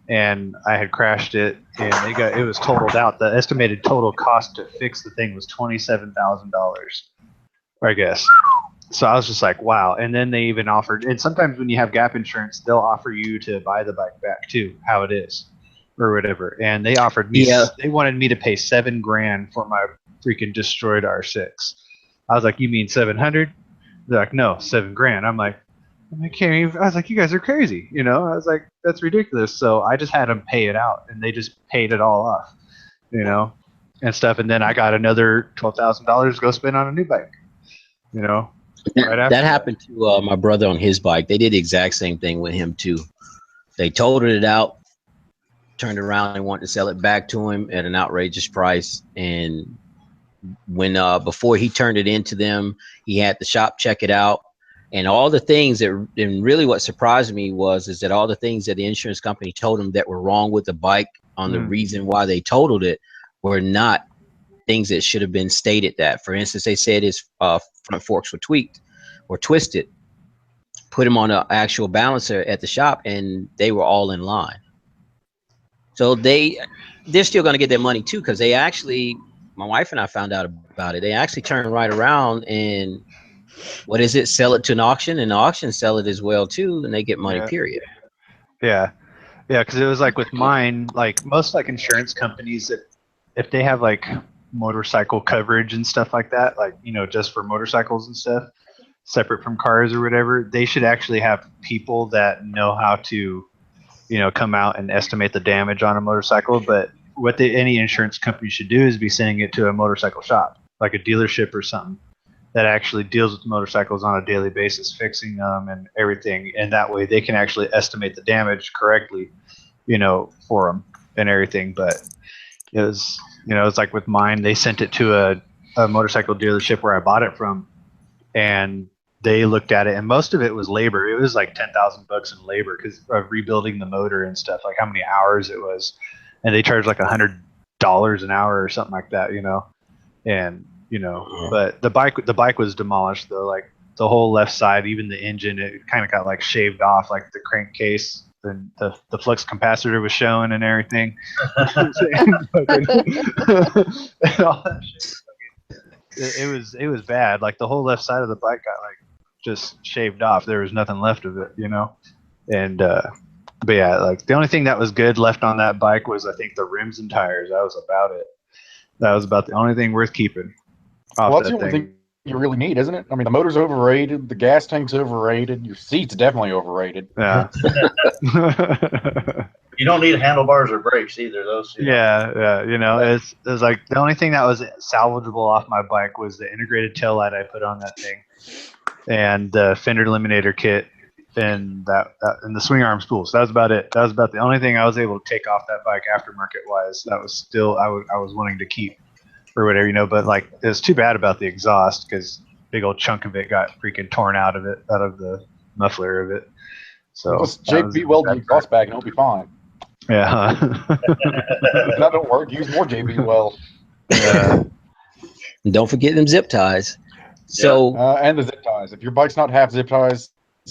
and I had crashed it, and it was totaled out. The estimated total cost to fix the thing was $27,000, I guess. So I was just like, wow. And then they even offered, and sometimes when you have gap insurance, they'll offer you to buy the bike back too, how it is, or whatever, and they offered me, they wanted me to pay $7,000 for my freaking destroyed R6. I was like, you mean 700? They're like, no, $7,000. I'm like, I can't even. I was like, you guys are crazy, you know. I was like, that's ridiculous. So I just had them pay it out, and they just paid it all off, you know, and stuff. And then I got another $12,000 to go spend on a new bike, you know. Right after that happened to my brother on his bike. They did the exact same thing with him too. They totaled it out, turned around and wanted to sell it back to him at an outrageous price. And when before he turned it into them, he had the shop check it out, and all the things that, and really what surprised me is that all the things that the insurance company told him that were wrong with the bike on the reason why they totaled it were not things that should have been stated. That, for instance, they said his front forks were tweaked or twisted, put him on an actual balancer at the shop, and they were all in line. So they're still going to get their money too, because they actually, my wife and I found out about it. They actually turned right around and sell it to an auction, and the auction sell it as well too, and they get money. Period. Yeah, because it was like with mine, like most like insurance companies, that if they have like motorcycle coverage and stuff like that, like, you know, just for motorcycles and stuff, separate from cars or whatever, they should actually have people that know how to, you know, come out and estimate the damage on a motorcycle. But what any insurance company should do is be sending it to a motorcycle shop, like a dealership or something, that actually deals with motorcycles on a daily basis, fixing them and everything. And that way they can actually estimate the damage correctly, you know, for them and everything. But it was, you know, it's like with mine, they sent it to a motorcycle dealership where I bought it from, and they looked at it, and most of it was labor. It was like $10,000 in labor because of rebuilding the motor and stuff, like how many hours it was. And they charged like $100 an hour or something like that, you know. And, you know, but the bike was demolished though. Like the whole left side, even the engine, it kind of got like shaved off, like the crankcase, and the flux capacitor was showing and everything. And all that shit. It was bad. Like the whole left side of the bike got like just shaved off. There was nothing left of it, you know. And but yeah, like the only thing that was good left on that bike was, I think, the rims and tires. That was about it. That was about the only thing worth keeping. Well, that's the only thing you really need, isn't it? I mean, the motor's overrated, the gas tank's overrated, your seat's definitely overrated. Yeah. You don't need handlebars or brakes either. Those. Yeah. You know, it's like the only thing that was salvageable off my bike was the integrated tail light I put on that thing, and the fender eliminator kit, and that and the swing arm spools. That was about it. That was about the only thing I was able to take off that bike aftermarket wise. That was still I was wanting to keep or whatever, you know. But like, it's too bad about the exhaust, because big old chunk of it got freaking torn out of the muffler of it. So just JB weld the exhaust back and it'll be fine. Yeah. If that don't work, use more JB weld. Yeah. And don't forget them zip ties. So and the zip ties. If your bike's not half zip ties,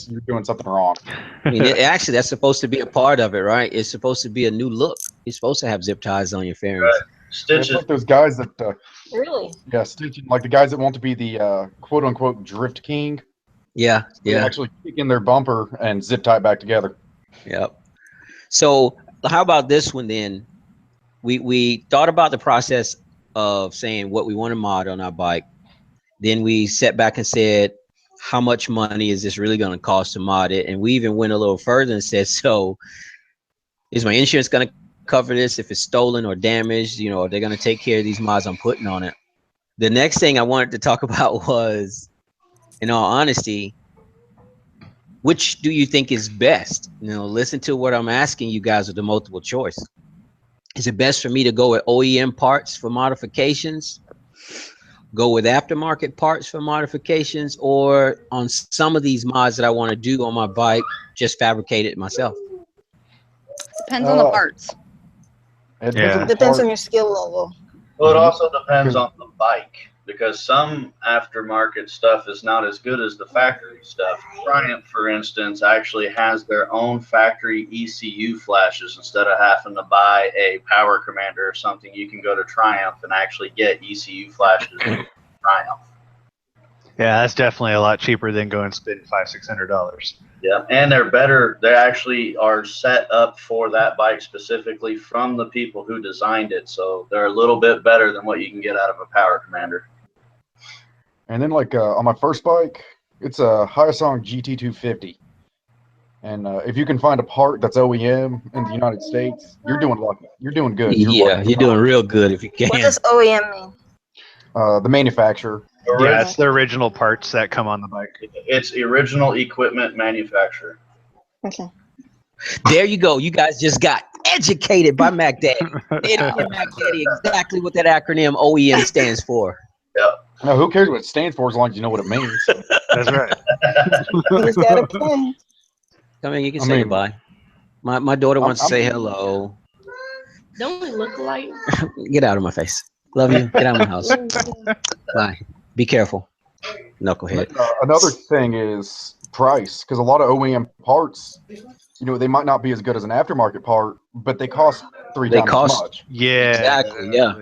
you're doing something wrong. I mean, actually, that's supposed to be a part of it, right? It's supposed to be a new look. You're supposed to have zip ties on your fairings. Right. Stitches. It's like those guys that Really? yeah, stitching, like the guys that want to be the quote unquote drift king. Yeah. They actually kick in their bumper and zip tie it back together. Yep. So how about this one then? We thought about the process of saying what we want to mod on our bike. Then we sat back and said, how much money is this really going to cost to mod it? And we even went a little further and said, so is my insurance going to cover this if it's stolen or damaged? You know, are they going to take care of these mods I'm putting on it? The next thing I wanted to talk about was, in all honesty, which do you think is best? You know, listen to what I'm asking you guys with the multiple choice. Is it best for me to go with OEM parts for modifications, go with aftermarket parts for modifications, or on some of these mods that I want to do on my bike, just fabricate it myself? Depends on the parts. It Depends on your skill level. Well, it also depends on the bike, because some aftermarket stuff is not as good as the factory stuff. Triumph, for instance, actually has their own factory ECU flashes. Instead of having to buy a Power Commander or something, you can go to Triumph and actually get ECU flashes from Triumph. Yeah, that's definitely a lot cheaper than going and spend $500-600. Yeah, and they're better. They actually are set up for that bike specifically from the people who designed it, so they're a little bit better than what you can get out of a Power Commander. And then like on my first bike, it's a Hyosung GT250. And if you can find a part that's OEM in the United States, you're doing lucky. You're doing good. Yeah, you're doing real good if you can. What does OEM mean? The manufacturer. Yeah, it's the original parts that come on the bike. It's original equipment manufacturer. Okay. There you go. You guys just got educated by Mac Daddy. They don't get Mac Daddy exactly what that acronym OEM stands for. Yep. No, who cares what it stands for as long as you know what it means. That's right. You just got a point. Come in, you can say goodbye. My daughter wants to say hello. Don't we look alike? Get out of my face. Love you. Get out of my house. Bye. Be careful. Knucklehead. Another thing is price, because a lot of OEM parts, you know, they might not be as good as an aftermarket part, but they cost three times as much. Yeah. Exactly. Yeah.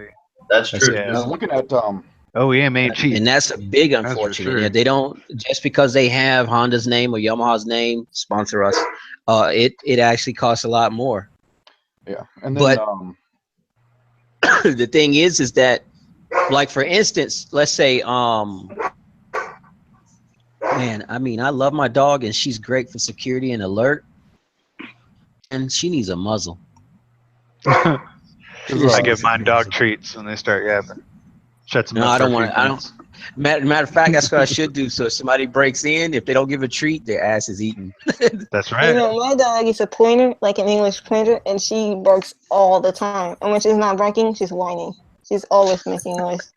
That's true. Yeah. Looking at OEM ain't cheap. And that's a big unfortunate. sure. Yeah, they don't, just because they have Honda's name or Yamaha's name, sponsor us. It actually costs a lot more. Yeah. And then the thing is that, like, for instance, let's say man, I mean, I love my dog and she's great for security and alert, and she needs a muzzle. I give mine dog treats when they start yapping. Shuts them No, up. I don't want to. I don't. Matter of fact, that's what I should do. So if somebody breaks in, if they don't give a treat, their ass is eaten. That's You right. know, my dog is a pointer, like an English pointer, and she barks all the time. And when she's not barking, she's whining. She's always making noise.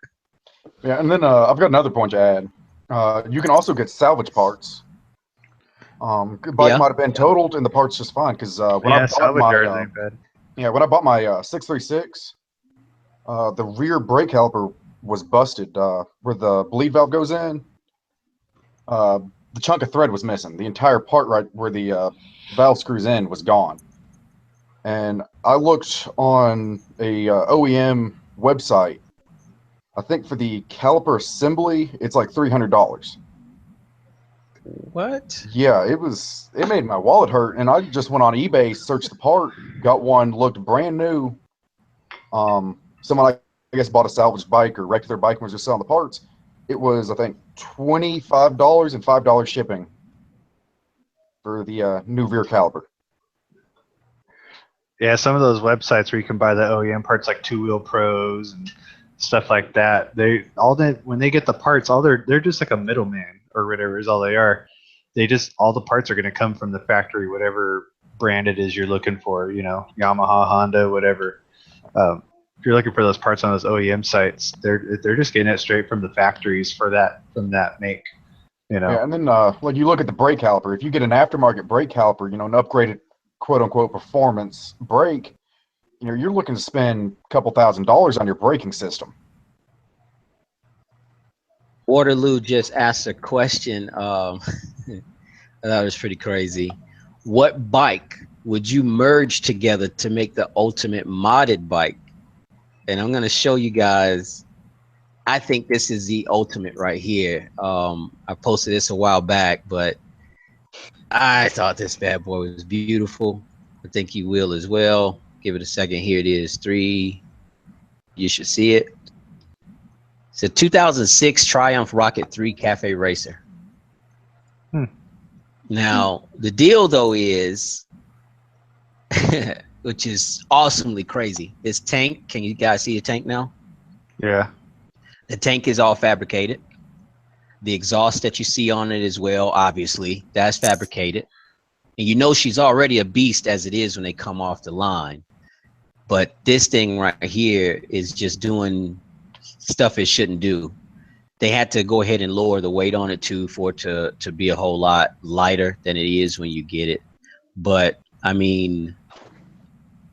yeah, and then I've got another point to add. You can also get salvage parts. Bike might have been totaled and the part's just fine, because when I bought when I bought my 636, the rear brake caliper was busted. Where the bleed valve goes in, the chunk of thread was missing. The entire part right where the valve screws in was gone. And I looked on a OEM website. I think for the caliper assembly, it's like $300. What? Yeah, it made my wallet hurt, and I just went on eBay, searched the part, got one, looked brand new. Someone I guess bought a salvaged bike or wrecked their bike and was just selling the parts. It was, I think, $25 and $5 shipping for the new rear caliper. Yeah, some of those websites where you can buy the OEM parts, like Two Wheel Pros and stuff like that, when they get the parts, they're just like a middleman or whatever is all they are. All the parts are going to come from the factory, whatever brand it is you're looking for. You know, Yamaha, Honda, whatever. If you're looking for those parts on those OEM sites, they're just getting it straight from the factories from that make. You know. Yeah, and then like you look at the brake caliper. If you get an aftermarket brake caliper, you know, an upgraded quote unquote performance brake, you know, you're looking to spend a couple $1,000s on your braking system. Waterloo just asked a question. That was pretty crazy. What bike would you merge together to make the ultimate modded bike? And I'm going to show you guys. I think this is the ultimate right here. I posted this a while back, but I thought this bad boy was beautiful. I think you will as well. Give it a second. Here it is. 3. You should see it. It's a 2006 Triumph Rocket 3 Cafe Racer. Now, the deal, though, is, which is awesomely crazy, this tank, can you guys see the tank now? Yeah. The tank is all fabricated. The exhaust that you see on it as well, obviously, that's fabricated. And you know she's already a beast as it is when they come off the line. But this thing right here is just doing stuff it shouldn't do. They had to go ahead and lower the weight on it too for it to be a whole lot lighter than it is when you get it. But I mean,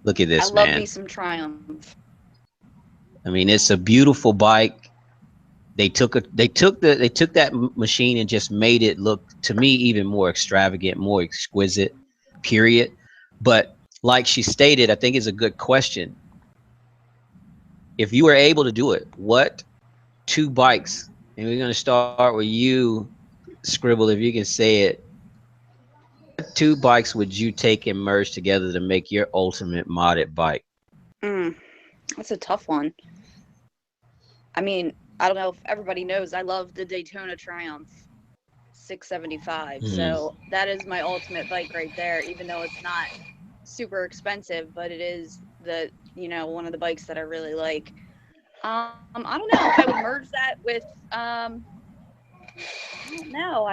look at this, man. I love me some Triumph. I mean, it's a beautiful bike. They took that machine and just made it look, to me, even more extravagant, more exquisite, period. But like she stated, I think it's a good question. If you were able to do it, what 2 bikes And we're gonna start with you, Scribble, if you can say it. What two bikes would you take and merge together to make your ultimate modded bike? That's a tough one. I mean, I don't know if everybody knows, I love the Daytona Triumph 675. So that is my ultimate bike right there, even though it's not super expensive, but it is the, one of the bikes that I really like. I don't know if I would merge that with, I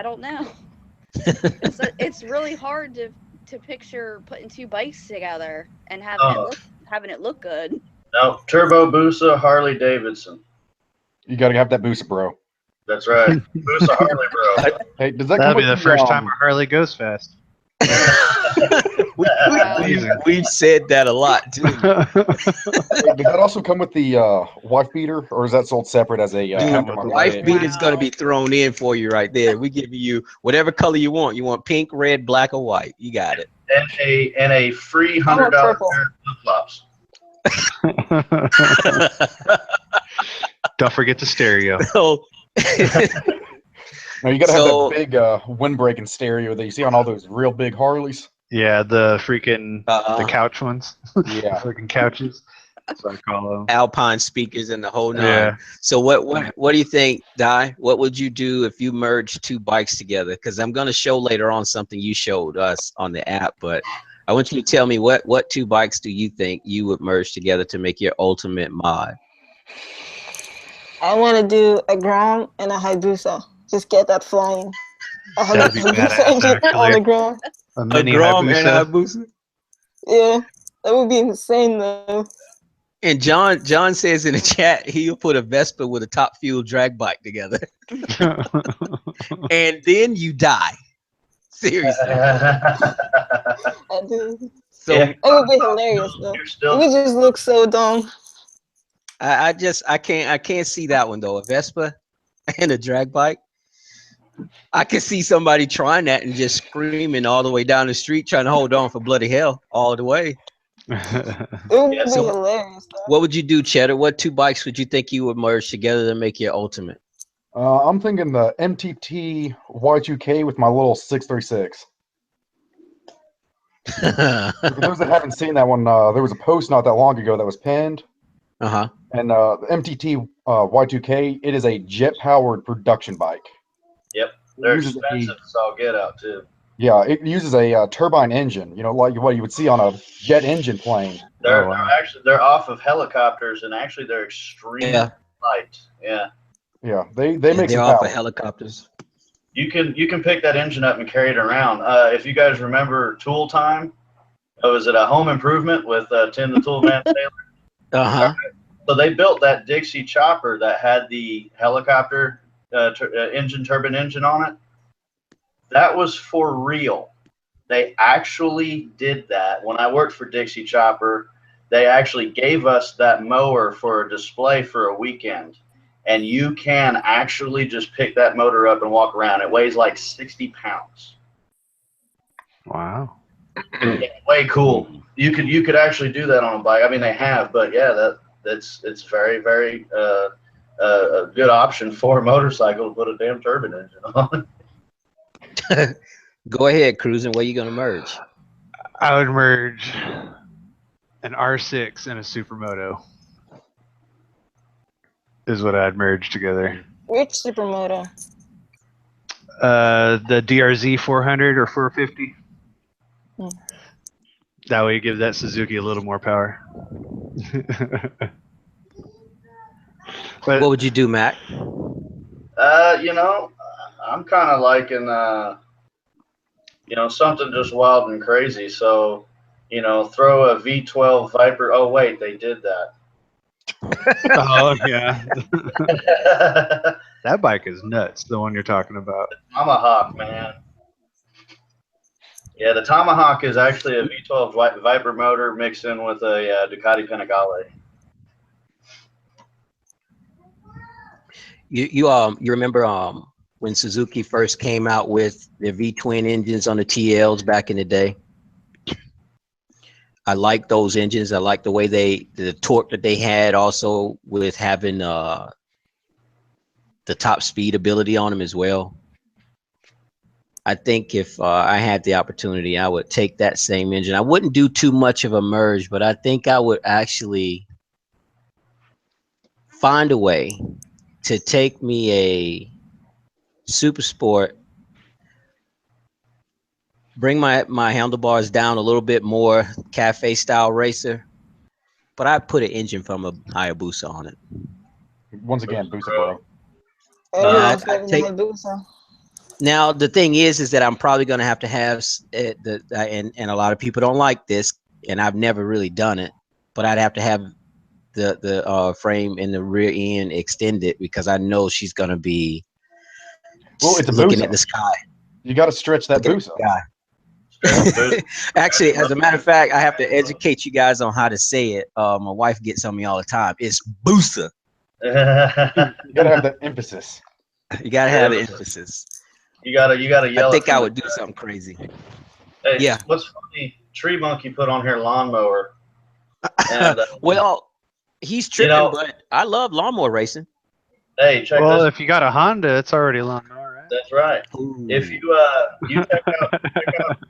don't know. It's really hard to picture putting two bikes together and having it look good. No, Turbo Busa, Harley Davidson. You got to have that boost, bro. That's right. Busa Harley, bro. Hey, does that That'll come be with the first time a Harley goes fast. We've said that a lot too. Hey, does that also come with the wife beater, or is that sold separate as a aftermarket? Wife beater's gonna be thrown in for you right there. We give you whatever color you want. You want pink, red, black, or white. You got it. And a free $100 pair of flip-flops. Don't forget the stereo. No, you got to have that big windbreaking stereo that you see on all those real big Harleys. Yeah, the freaking the couch ones. Yeah, freaking couches. That's what I call them. Alpine speakers and the whole nine. Yeah. So what do you think, Di? What would you do if you merged two bikes together? Because I'm gonna show later on something you showed us on the app, but I want you to tell me what two bikes do you think you would merge together to make your ultimate mod? I want to do a Gram and a Hayabusa. Just get that flying. I have That'd be badass, actually. on the ground. A mini Gram and Hayabusa. Hayabusa? Yeah, that would be insane though. And John says in the chat he'll put a Vespa with a top fuel drag bike together, and then you die. Seriously. I do. So it would be hilarious though. It would just look so dumb. I can't see that one though. A Vespa and a drag bike. I can see somebody trying that and just screaming all the way down the street, trying to hold on for bloody hell all the way. It would be hilarious though. What would you do, Cheddar? What two bikes would you think you would merge together to make your ultimate? I'm thinking the MTT Y2K with my little 636. For those that haven't seen that one, there was a post not that long ago that was pinned. Uh-huh. And the MTT Y2K, it is a jet-powered production bike. Yep, they're expensive as all get out too. Yeah, it uses a turbine engine, like what you would see on a jet engine plane. They're off of helicopters, and actually they're extremely light. Yeah. Yeah, they make they're some off power. of helicopters. You can pick that engine up and carry it around. If you guys remember Tool Time, was it a Home Improvement with Tim the Tool Man Taylor? Uh-huh. So they built that Dixie chopper that had the helicopter turbine engine on it. That was for real. They actually did that. When I worked for Dixie Chopper, they actually gave us that mower for a display for a weekend. And you can actually just pick that motor up and walk around. It weighs like 60 pounds. Wow. It's way cool. You could actually do that on a bike. I mean, they have, but yeah, it's very, very a good option for a motorcycle to put a damn turbine engine on. Go ahead, Cruising. What are you going to merge? I would merge an R6 and a Supermoto. Is what I'd merge together. Which Supermoto? The DRZ 400 or 450. That way you give that Suzuki a little more power. But, what would you do, Matt? I'm kind of liking, something just wild and crazy. So, throw a V12 Viper. Oh, wait, they did that. Oh, yeah. That bike is nuts, the one you're talking about. The Tomahawk, man. Yeah, the Tomahawk is actually a V12 Viper motor mixed in with a Ducati Panigale. You remember when Suzuki first came out with their V-twin engines on the TLs back in the day? I like those engines. I like the way the torque that they had, also with having the top speed ability on them as well. I think if I had the opportunity, I would take that same engine. I wouldn't do too much of a merge, but I think I would actually find a way to take me a Super Sport, bring my handlebars down a little bit more, cafe style racer, but I put an engine from a Hayabusa on it. Once again, Busa bro. Everyone's I living take. in Hayabusa. Now the thing is that I'm probably going to have and a lot of people don't like this, and I've never really done it, but I'd have to have the frame in the rear end extended because I know she's going to be Well, it's a looking Busa. at the sky. You got to stretch that Busa. Actually, as a matter of fact, I have to educate you guys on how to say it. My wife gets on me all the time. It's Busa. You got to have that emphasis. You got to have the emphasis. You gotta yell. I think I would do something crazy. Hey, yeah. What's funny? Tree Monkey put on here lawnmower. And, well, he's tripping, but I love lawnmower racing. Hey, check this. Well, if you got a Honda, it's already a lawnmower, right? That's right. Ooh. If you check out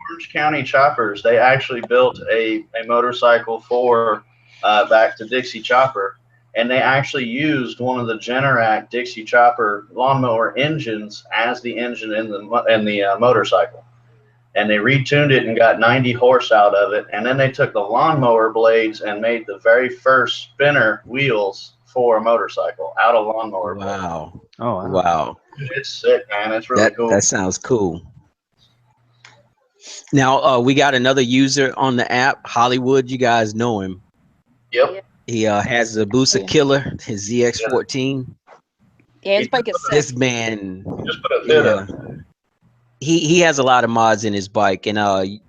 Orange County Choppers, they actually built a motorcycle for back to Dixie Chopper, and they actually used one of the Generac Dixie Chopper lawnmower engines as the engine in the motorcycle, and they retuned it and got 90 horse out of it, and then they took the lawnmower blades and made the very first spinner wheels for a motorcycle out of lawnmower blades. Wow. Oh, wow. It's sick, man. It's really cool. That sounds cool. Now, we got another user on the app, Hollywood. You guys know him. Yep. He has a Busa Killer, his ZX14. Yeah, his bike is sick. This man, just put a bit of. He has a lot of mods in his bike, and I'm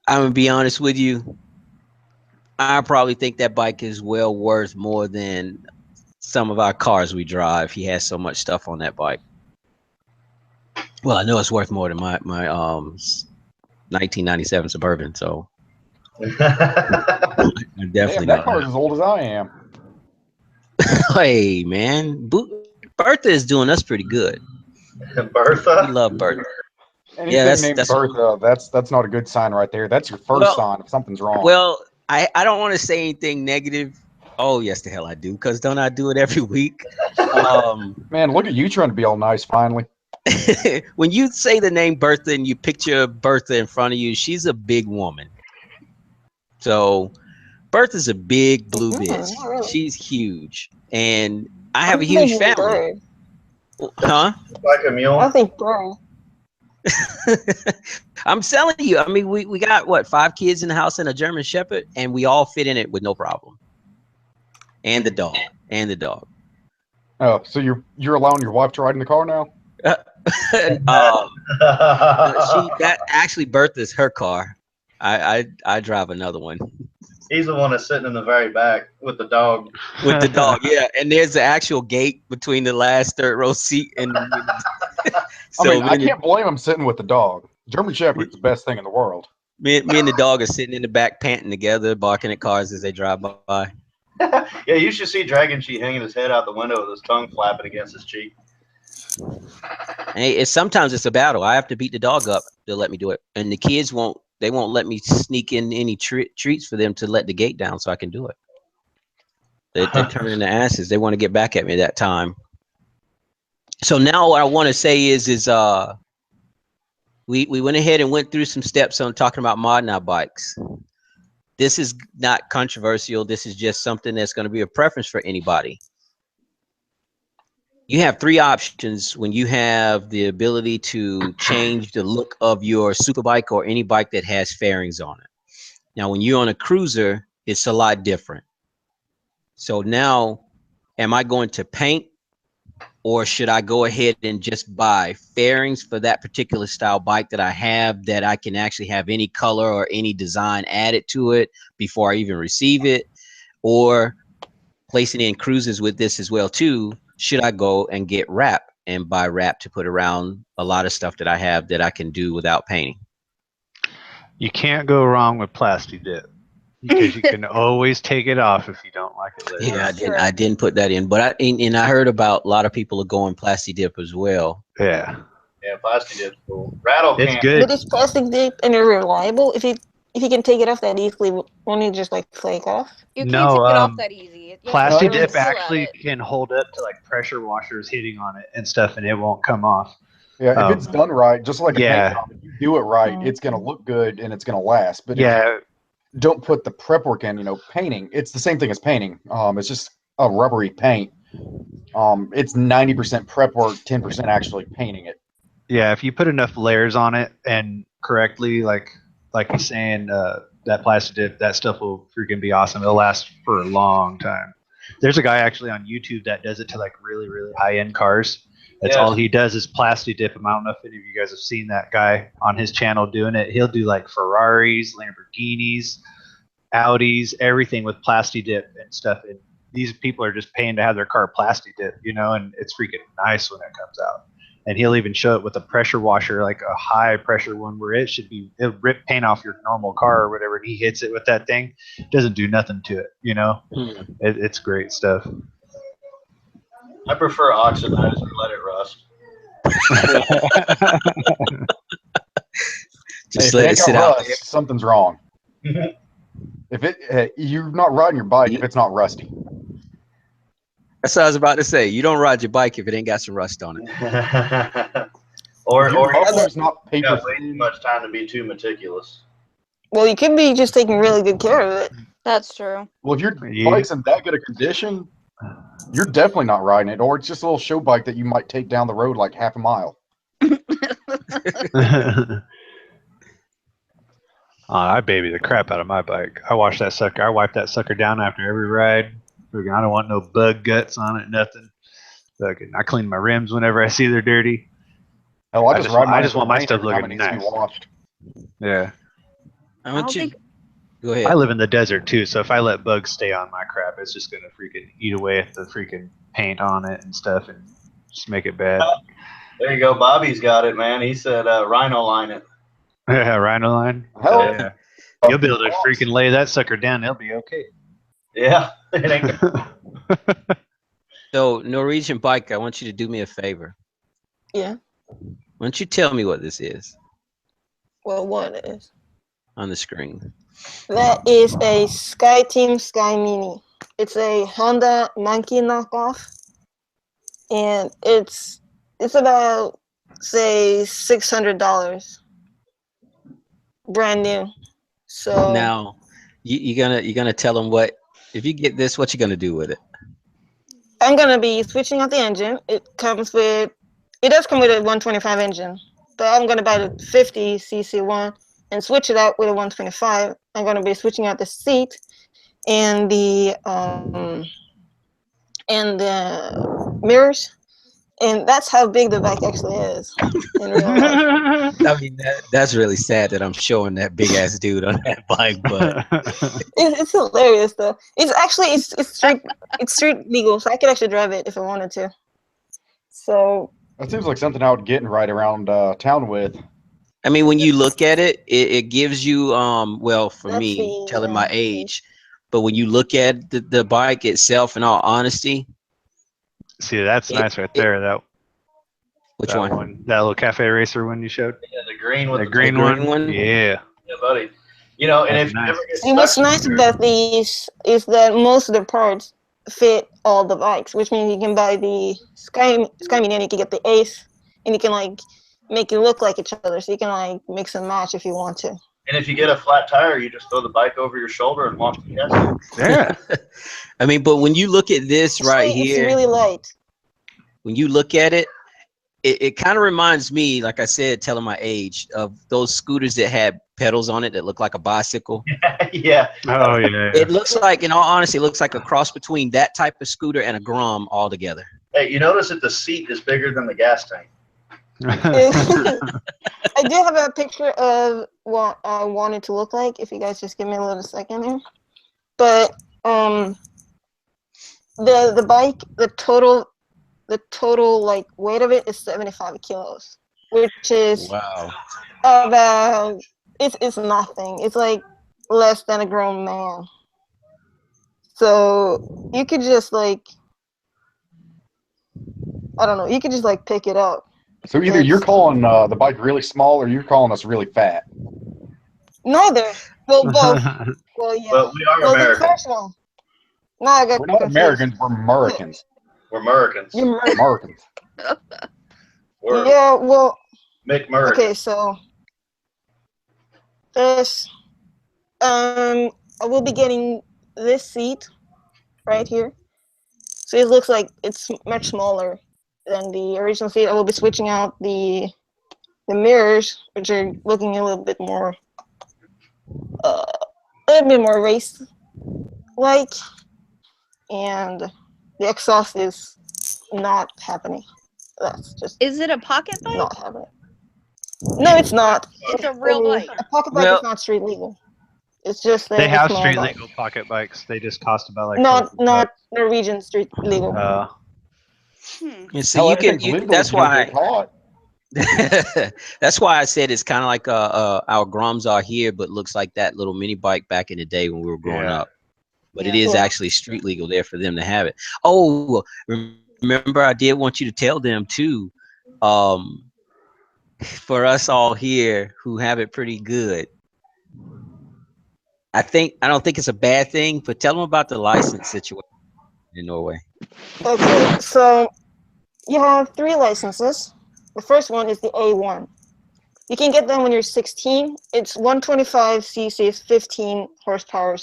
gonna be honest with you. I probably think that bike is well worth more than some of our cars we drive. He has so much stuff on that bike. Well, I know it's worth more than my 1997 Suburban. So I definitely that car's as old as I am. Hey man, Bertha is doing us pretty good. Bertha, we love Bertha. Anything named Bertha, that's not a good sign right there. That's your first sign if something's wrong. Well, I don't want to say anything negative. Oh yes, the hell I do, because don't I do it every week? Man, look at you trying to be all nice finally. When you say the name Bertha and you picture Bertha in front of you, she's a big woman. So Bertha's a big blue bitch. Really. She's huge, and I have a huge family. Huh? Like a mule. I think bird. I'm telling you. I mean, we got what, 5 kids in the house and a German Shepherd, and we all fit in it with no problem. And the dog. Oh, so you're allowing your wife to ride in the car now? That actually Bertha's her car. I drive another one. He's the one that's sitting in the very back with the dog. With the dog, yeah. And there's the actual gate between the last third row seat and. So I can't blame him sitting with the dog. German Shepherd's the best thing in the world. Me and the dog are sitting in the back, panting together, barking at cars as they drive by. Yeah, you should see Dragonchi hanging his head out the window with his tongue flapping against his cheek. Hey, sometimes it's a battle. I have to beat the dog up to let me do it, and the kids won't. They won't let me sneak in any treats for them to let the gate down so I can do it. They're turning their asses. They want to get back at me that time. So now what I want to say is we went ahead and went through some steps on talking about modding our bikes. This is not controversial. This is just something that's going to be a preference for anybody. You have 3 options when you have the ability to change the look of your super bike or any bike that has fairings on it. Now, when you're on a cruiser, it's a lot different. So now, am I going to paint, or should I go ahead and just buy fairings for that particular style bike that I have, that I can actually have any color or any design added to it before I even receive it? Or placing in cruises with this as well too, should I go and get wrap and buy wrap to put around a lot of stuff that I have that I can do without painting? You can't go wrong with Plasti Dip. because you can always take it off if you don't like it later. Yeah, That's true. I didn't put that in, but I heard about a lot of people are going plasti dip as well. Yeah, Yeah, plastic dip's cool. Rattle it's can. good. But it's plastic deep and it's reliable. If you can take it off that easily, won't it just like flake off? You can't No, take it off that easy. You have to Plasti really dip pull at actually it. can hold up to like pressure washers hitting on it and stuff, and it won't come off. Yeah, if it's done right, just like a paint Yeah. job, if you do it right, it's gonna look good and it's gonna last. But if Yeah, you don't put the prep work in, painting, it's the same thing as painting. It's just a rubbery paint. It's 90% prep work, 10% actually painting it. yeah. If you put enough layers on it and correctly, like he's saying, that plastic dip, that stuff will freaking be awesome. It'll last for a long time. There's a guy actually on YouTube that does it to like really, really high end cars. That's all he does is plastic dip them. I don't know if any of you guys have seen that guy on his channel doing it. He'll do like Ferraris, Lamborghinis, Audis, everything with plastic dip and stuff. And these people are just paying to have their car plastic dip, and it's freaking nice when it comes out. And he'll even show it with a pressure washer, like a high pressure one where it'll rip paint off your normal car or whatever. And he hits it with that thing. It doesn't do nothing to it, It's great stuff. I prefer oxidize or let it rust. Just let it sit out there. Something's wrong. If you're not riding your bike if it's not rusty. That's what I was about to say. You don't ride your bike if it ain't got some rust on it. or there's not paper. Got way too much time to be too meticulous. Well, you could be just taking really good care of it. That's true. Well, if your bike's in that good a condition, you're definitely not riding it, or it's just a little show bike that you might take down the road like half a mile. I baby the crap out of my bike. I wash that sucker. I wipe that sucker down after every ride. I don't want no bug guts on it, nothing. I clean my rims whenever I see they're dirty. Oh, I just want my stuff looking nice. Yeah. I want you. Go ahead. I live in the desert too, so if I let bugs stay on my crap, it's just gonna freaking eat away at the freaking paint on it and stuff, and just make it bad. There you go. Bobby's got it, man. He said rhino line it. Yeah, rhino line. Hell yeah. You'll be able to freaking lay that sucker down. It'll be okay. Yeah. It ain't So, Norwegian Bike, I want you to do me a favor. Yeah. Why don't you tell me what this is Well, what is? on the screen? That is a Sky Team Sky Mini. It's a Honda Monkey knockoff, and it's about, say, $600, brand new. So now, you're gonna tell them what if you get this, what you gonna do with it? I'm gonna be switching out the engine. It does come with a 125 engine, but I'm gonna buy the 50cc one and switch it out with a 125. I'm gonna be switching out the seat and the mirrors, and that's how big the bike actually is in real life. I mean, that's really sad that I'm showing that big ass dude on that bike, but it's hilarious though. It's street legal, so I could actually drive it if I wanted to. So that seems like something I would get and ride around town with. I mean, when you look at it, it gives you well, for me, telling my age, but when you look at the bike itself, in all honesty, see, that's nice right there. Which that one? That little cafe racer one you showed. Yeah, the green one. The green one. Yeah. Yeah, buddy. And if nice. you ever get and what's nice about these is that most of the parts fit all the bikes, which means you can buy the Sky Mini and you can get the Ace, and you can like make it look like each other, so you can like mix and match if you want to. And if you get a flat tire, you just throw the bike over your shoulder and walk the gas. Yeah. I mean, but when you look at this right here, it's really light. When you look at it, it kind of reminds me, like I said, telling my age, of those scooters that had pedals on it that look like a bicycle. Yeah. Oh, yeah. It looks like, in all honesty, it looks like a cross between that type of scooter and a Grom all together. Hey, you notice that the seat is bigger than the gas tank. I do have a picture of what I want it to look like, if you guys just give me a little second here. But the bike, the total like weight of it is 75 kilos, which is wow. About it's nothing. It's like less than a grown man. So you could just like, I don't know, you could just like pick it up. So either you're calling the bike really small, or you're calling us really fat. Neither. Well, both. Well, yeah. But we are Well, the Americans. first one. No, I got We're not confused. Americans. We're Americans. We're Americans. You're American. Americans. We're Yeah, well, McMurrican. okay, so this, I will be getting this seat right here. So it looks like it's much smaller than the original seat. I will be switching out the mirrors, which are looking a little bit more race-like, and the exhaust is not happening. That's just Is it a pocket bike? not happening. No, it's not. It's a real bike. A pocket bike is not street legal. It's just They have small street bike. legal pocket bikes. They just cost about like Not Norwegian street legal. And so you can. That's why. Hot. That's why I said it's kind of like our Groms are here, but looks like that little mini bike back in the day when we were growing up. But it is actually street legal there for them to have it. Oh, remember, I did want you to tell them too. For us all here who have it pretty good, I don't think it's a bad thing, but tell them about the license situation in Norway. Okay, so you have 3 licenses. The first one is the A1. You can get them when you're 16. It's 125 cc's, 15 horsepower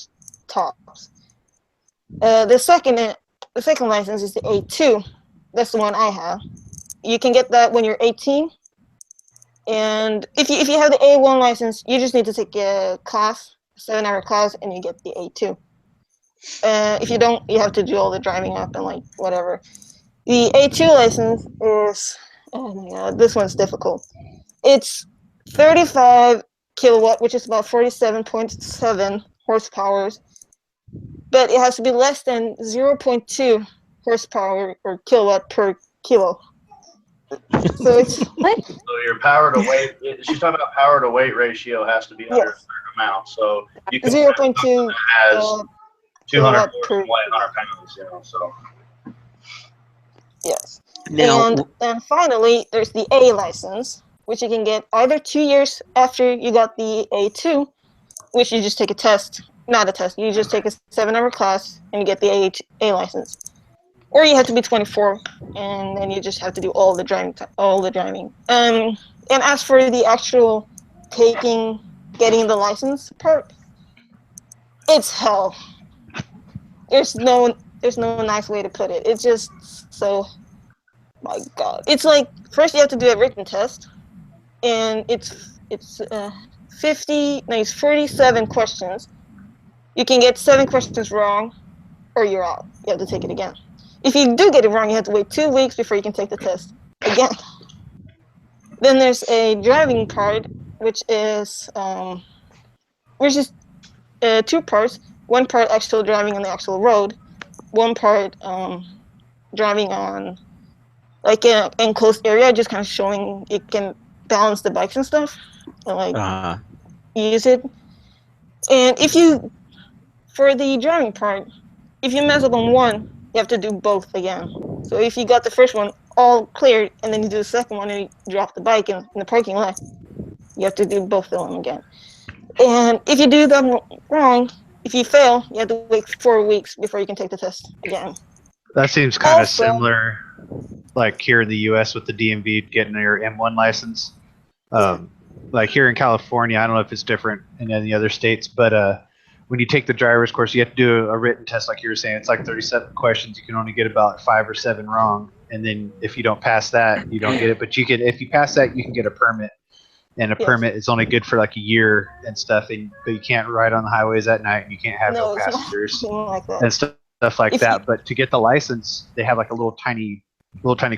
tops. The second license is the A2. That's the one I have. You can get that when you're 18. And if you have the A1 license, you just need to take a class, a 7-hour class, and you get the A2. If you don't, you have to do all the driving up and like whatever. The A2 license is, oh my god, this one's difficult. It's 35 kilowatt, which is about 47.7 horsepower, but it has to be less than 0.2 horsepower or kilowatt per kilo. So it's what? So your power to weight, she's talking about power to weight ratio has to be under a certain amount. So you can 0.2 has 200 per 100 pounds, you know, so. Yes. Now, and finally, there's the A license, which you can get either 2 years after you got the A2, which you just take a test. Not a test. You just take a 7-hour class and you get the A license. Or you have to be 24, and then you just have to do all the driving. And as for the actual getting the license part, it's hell. There's no nice way to put it. It's just so, my god. It's like, first you have to do a written test, and it's 47 questions. You can get 7 questions wrong, or you're out. You have to take it again. If you do get it wrong, you have to wait 2 weeks before you can take the test again. Then there's a driving part, which is 2 parts. One part actual driving on the actual road. One part driving on like an enclosed area, just kind of showing it can balance the bikes and stuff, and like use it. And for the driving part, if you mess up on one, you have to do both again. So if you got the first one all cleared, and then you do the second one and you drop the bike in the parking lot, you have to do both of them again. And if you do them wrong, if you fail, you have to wait 4 weeks before you can take the test again. That seems kind of similar, like here in the U.S. with the DMV getting your M1 license. Like here in California, I don't know if it's different in any other states, but when you take the driver's course, you have to do a written test, like you were saying. It's like 37 questions. You can only get about 5 or 7 wrong, and then if you don't pass that, you don't get it. But if you pass that, you can get a permit, and a permit is only good for like a year and stuff. But you can't ride on the highways at night, and you can't have no passengers and stuff like that. But to get the license, they have like a little tiny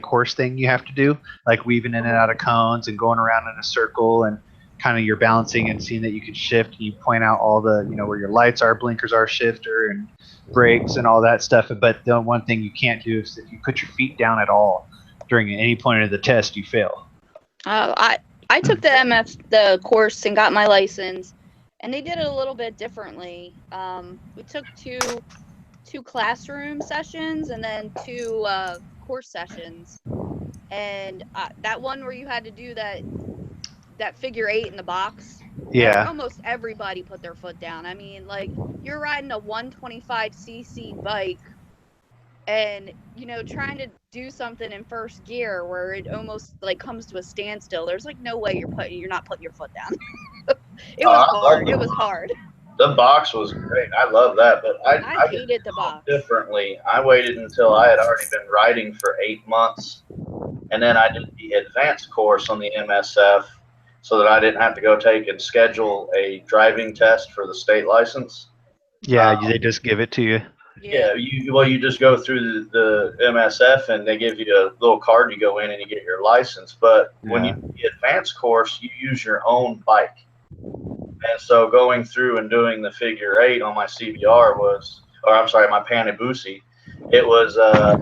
course thing you have to do, like weaving in and out of cones and going around in a circle, and kind of you're balancing and seeing that you can shift. You point out all the, where your lights are, blinkers are, shifter and brakes and all that stuff. But the one thing you can't do is if you put your feet down at all during any point of the test, you fail. I took the course and got my license, and they did it a little bit differently. We took two classroom sessions and then two course sessions, and that one where you had to do that figure 8 in the box. Yeah. Almost everybody put their foot down. I mean, like, you're riding a 125cc bike and, you know, trying to do something in first gear where it almost like comes to a standstill. There's like no way you're not putting your foot down. It was hard. It was hard. The box was great. I love that, but I hated the box. Differently. I waited until I had already been riding for 8 months, and then I did the advanced course on the MSF so that I didn't have to go take and schedule a driving test for the state license. Yeah, they just give it to you. Yeah, you just go through the MSF and they give you a little card. You go in and you get your license. But when you do the advanced course, you use your own bike. And so going through and doing the figure 8 on my CBR my Panabusi, it was all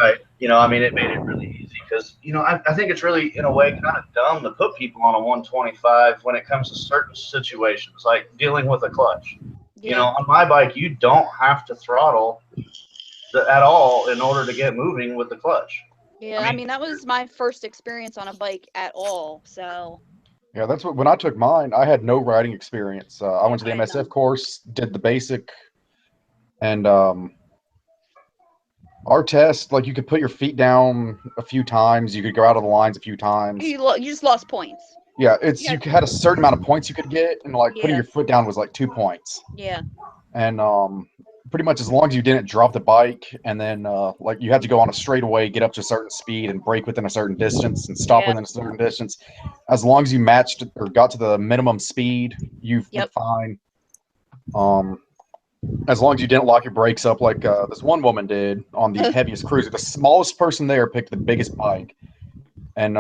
right. You know, I mean, it made it really easy because, you know, I think it's really, in a way, kind of dumb to put people on a 125 when it comes to certain situations, like dealing with a clutch. You know, on my bike, you don't have to throttle at all in order to get moving with the clutch. Yeah, I mean, that was my first experience on a bike at all, so. Yeah, that's when I took mine, I had no riding experience. I went to the MSF course, did the basic, and our test, like, you could put your feet down a few times, you could go out of the lines a few times. You just lost points. Yeah, you had a certain amount of points you could get, and like putting your foot down was like 2 points. Yeah. And pretty much as long as you didn't drop the bike, and then like you had to go on a straightaway, get up to a certain speed, and brake within a certain distance, and stop within a certain distance. As long as you matched or got to the minimum speed, you were fine. As long as you didn't lock your brakes up like this one woman did on the heaviest cruiser. The smallest person there picked the biggest bike, and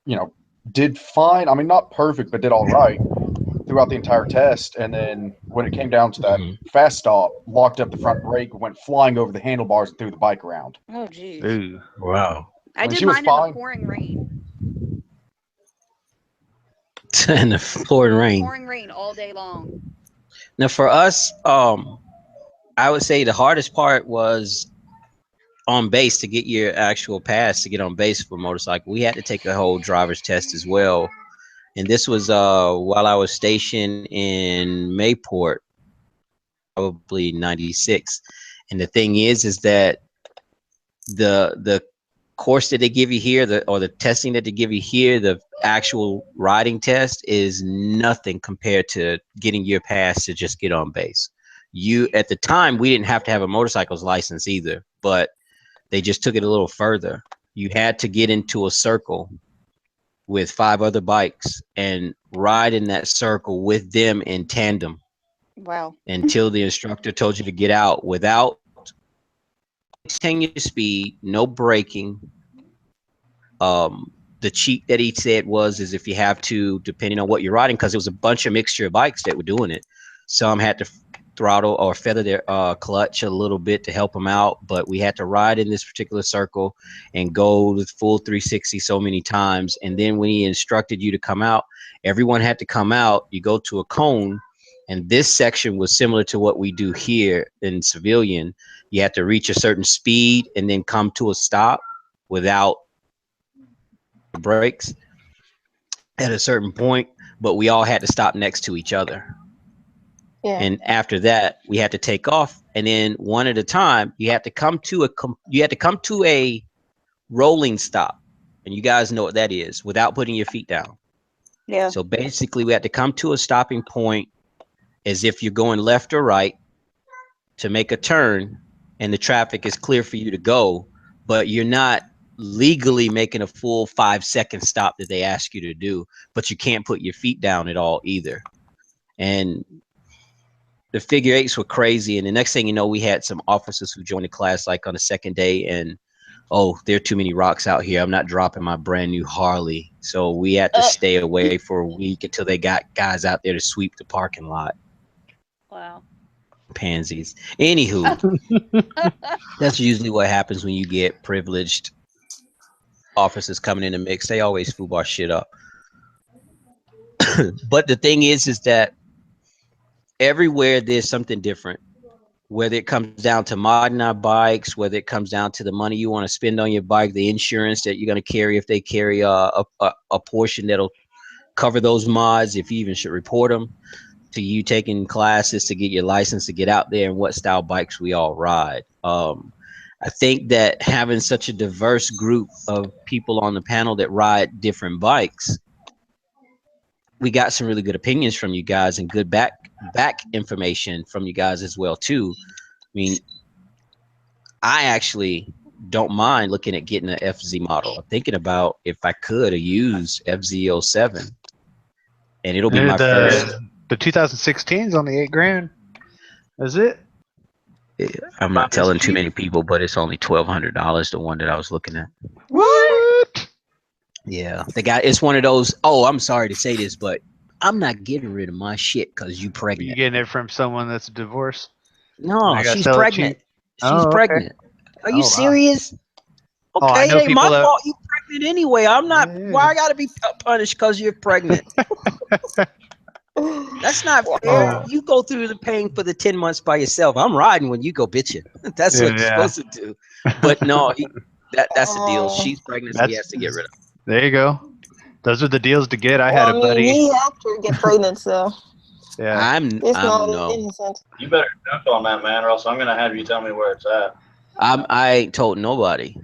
you know, did fine. I mean, not perfect, but did all right throughout the entire test. And then when it came down to that fast stop, locked up the front brake, went flying over the handlebars and threw the bike around. Oh, geez. Ooh. Wow. I did mine in the pouring rain. In the pouring rain. Pouring rain all day long. Now, for us, I would say the hardest part was on base to get your actual pass to get on base for a motorcycle. We had to take a whole driver's test as well. And this was while I was stationed in Mayport, probably 96. And the thing is that the course that they give you here, or the testing that they give you here, the actual riding test is nothing compared to getting your pass to just get on base. At the time, we didn't have to have a motorcycle's license either, but they just took it a little further. You had to get into a circle with 5 other bikes and ride in that circle with them in tandem. Wow. Until the instructor told you to get out without taking your speed, no braking. The cheat that he said is if you have to, depending on what you're riding, because it was a bunch of mixture of bikes that were doing it. Some had to throttle or feather their clutch a little bit to help them out, but we had to ride in this particular circle and go with full 360 so many times. And then when he instructed you to come out, everyone had to come out. You go to a cone, and this section was similar to what we do here in civilian. You had to reach a certain speed and then come to a stop without brakes at a certain point, but we all had to stop next to each other. Yeah. And after that, we had to take off, and then one at a time, you had to come to a rolling stop, and you guys know what that is, without putting your feet down. Yeah. So basically, we had to come to a stopping point as if you're going left or right to make a turn, and the traffic is clear for you to go, but you're not legally making a full 5-second stop that they ask you to do, but you can't put your feet down at all either. And the figure 8s were crazy. And the next thing you know, we had some officers who joined the class like on the second day, and there are too many rocks out here. I'm not dropping my brand new Harley. So we had to stay away for a week until they got guys out there to sweep the parking lot. Wow. Pansies. Anywho, that's usually what happens when you get privileged officers coming in the mix. They always foobar shit up. But the thing is that everywhere there's something different. Whether it comes down to modding our bikes, whether it comes down to the money you want to spend on your bike, the insurance that you're going to carry if they carry a portion that'll cover those mods, if you even should report them, to you taking classes to get your license to get out there, and what style bikes we all ride. I think that having such a diverse group of people on the panel that ride different bikes, we got some really good opinions from you guys and good back information from you guys as well too. I mean, I actually don't mind looking at getting an FZ model. I'm thinking about, if I could, a used FZ07, and it'll be my first. The 2016's on the $8,000. Is it? I'm not telling too many people, but it's only $1,200. The one that I was looking at. What? Yeah, the guy. It's one of those. Oh, I'm sorry to say this, but I'm not getting rid of my shit because you pregnant. You getting it from someone that's divorced? No, she's pregnant. She's pregnant. Are you serious? Oh, I Okay, know it ain't my people that- fault you pregnant anyway. I'm not. Why I gotta be punished because you're pregnant? That's not fair. You go through the pain for the 10 months by yourself. I'm riding when you go bitching. That's what you're supposed to do. But no, that's the deal. She's pregnant, so he has to get rid of her. There you go. Those are the deals to get. I had a buddy. He had to get pregnant, so. Yeah. I'm no. Innocent. You better jump on that, man, or else I'm gonna have you tell me where it's at. I ain't told nobody.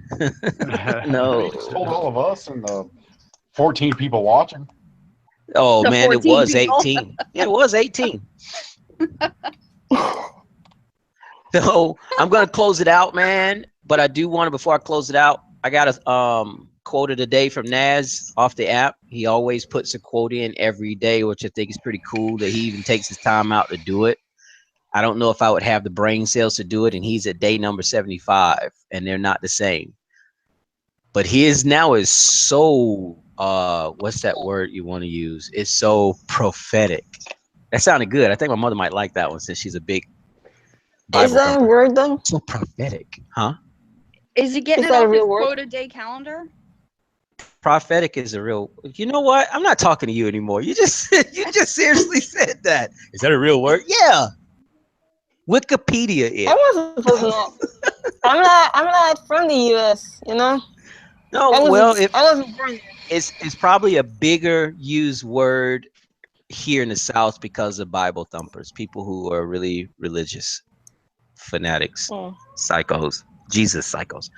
No. You just told all of us and the 14 people watching. Oh The man, it 14 was people. 18. Yeah, it was 18. So I'm gonna close it out, man. But I do want to, before I close it out, I got a quote of the day from Naz off the app. He always puts a quote in every day, which I think is pretty cool, that he even takes his time out to do it. I don't know if I would have the brain cells to do it, and he's at day number 75, and they're not the same. But his now is so what's that word you want to use? It's so prophetic. That sounded good. I think my mother might like that one, since she's a big Bible Is that a thumper. word though? So prophetic, huh? Is he getting Is it that a off his real word? quota day calendar? Prophetic is a real. You know what? I'm not talking to you anymore. You just seriously said that. Is that a real word? Yeah. Wikipedia it. I wasn't supposed to know. I'm not from the US, you know? No, I well, wasn't born there. it's probably a bigger used word here in the South because of Bible thumpers, people who are really religious fanatics, psychos, Jesus psychos.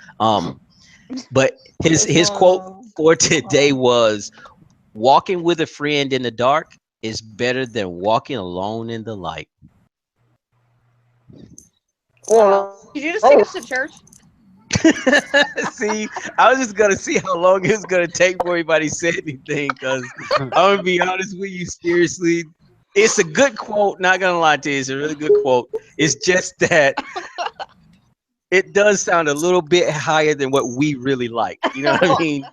But his quote for today was, "Walking with a friend in the dark is better than walking alone in the light." Wow. Did you just take us to church? See, I was just gonna see how long it was gonna take before anybody said anything, because I'm gonna be honest with you, seriously, it's a good quote, not gonna lie to you, it's a really good quote. It's just that it does sound a little bit higher than what we really like, you know what I mean?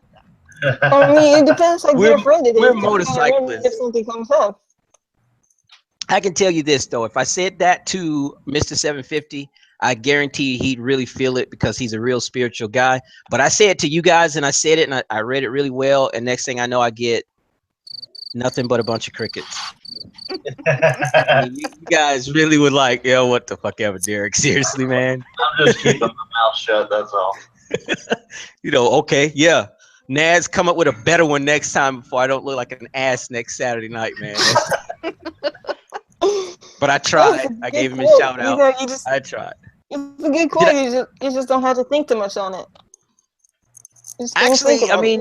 I mean, it depends like We're- your friend it is. we're Depending on motorcyclists. If something comes up. I can tell you this though, if I said that to Mr. 750, I guarantee he'd really feel it, because he's a real spiritual guy. But I say it to you guys, and I said it, and I read it really well, and next thing I know, I get nothing but a bunch of crickets. I mean, you guys really would like, yo, what the fuck ever, Derek? Seriously, man. I'm just keeping my mouth shut. That's all. You know, okay, yeah. Naz, come up with a better one next time before I don't look like an ass next Saturday night, man. But I tried. I gave him a shout out. I tried. It's a good quote. You just don't have to think too much on it. Just don't think Actually, I about mean,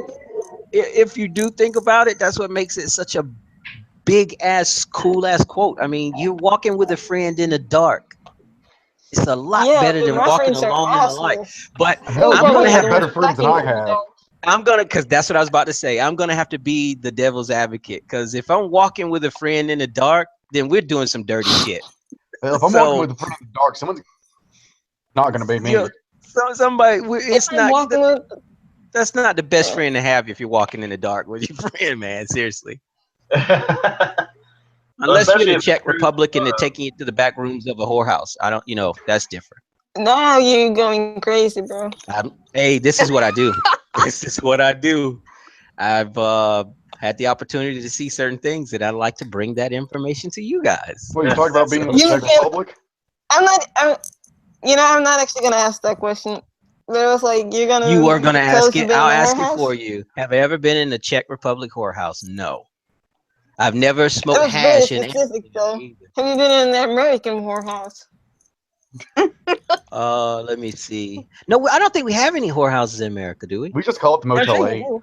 it. if you do think about it, that's what makes it such a big ass, cool ass quote. I mean, you're walking with a friend in the dark. It's a lot better but than my walking friends are alone in the awesome. light. But Hell, I'm you gonna have have better friends than I have. because that's what I was about to say. I'm gonna have to be the devil's advocate, because if I'm walking with a friend in the dark, then we're doing some dirty shit. Hell, if I'm So- walking with a friend in the dark, someone's not gonna be me. You know, somebody, it's If I'm not. walking with, That's not the best friend to have if you're walking in the dark with your friend, man. Seriously. Unless you're especially the if Czech you're- Republic and they're taking you to the back rooms of a whorehouse. I don't, that's different. now you're going crazy, bro. Hey, this is what I do. This is what I do. I've had the opportunity to see certain things, that I'd like to bring that information to you guys. Well, you talk about being in the You Czech can't- Republic. I'm not actually gonna ask that question. There was like, you're gonna. You were going to tell ask us you've it. been in I'll a ask it whorehouse? for you. Have I ever been in the Czech Republic whorehouse? No. I've never That smoked was very hash in specific, though. either. Have you been in the American whorehouse? Let me see. No, I don't think we have any whorehouses in America, do we? We just call it the I'm Motel sure 8. you do.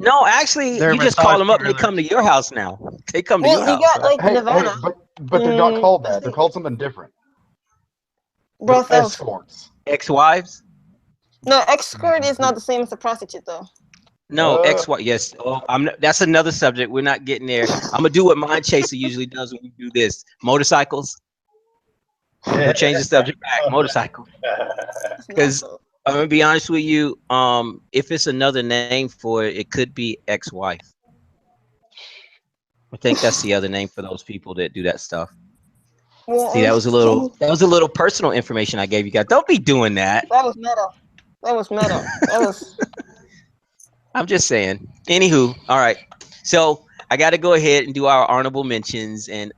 No, actually, They're you just call massage them up and they parlors. come to your house now. They come to Well, your you house. got Right? like Hey, Nevada. but they're not called that. I They're think- called something different. They're Brothels. escorts. Ex-wives? No, escort is not the same as a prostitute, though. No, Uh, ex-wife. Yes. Oh, that's another subject. We're not getting there. I'm gonna do what Mind Chaser usually does when we do this. Motorcycles. We'll change the subject back. Motorcycle. It's not, 'Cause- though. I'm gonna be honest with you. If it's another name for it, it could be ex-wife. I think that's the other name for those people that do that stuff. Well, See, that was a little personal information I gave you guys. Don't be doing that. That was meta. That was meta. That was. I'm just saying. Anywho, all right. So I got to go ahead and do our honorable mentions and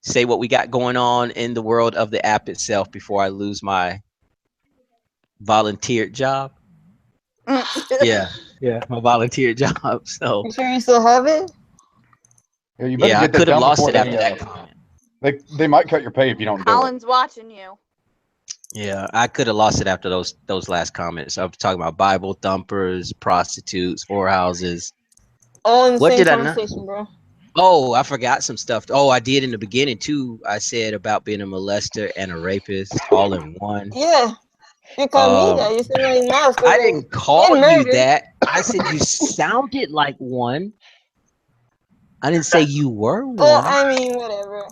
say what we got going on in the world of the app itself before I lose my volunteered job. Yeah, my volunteered job. So You sure you still have it? yeah, you better yeah, I get that could have done lost before it after they, that comment. they might cut your pay if you don't do it. Colin's watching you. Yeah, I could have lost it after those last comments. I was talking about Bible thumpers, prostitutes, whorehouses. All in the What same did I not? conversation, bro. Oh, I forgot some stuff. Oh, I did in the beginning too. I said about being a molester and a rapist all in one. Yeah. You called me that. You said my mouth. I didn't call you murder. that. I said you sounded like one. I didn't say you were Well, one. I mean, whatever.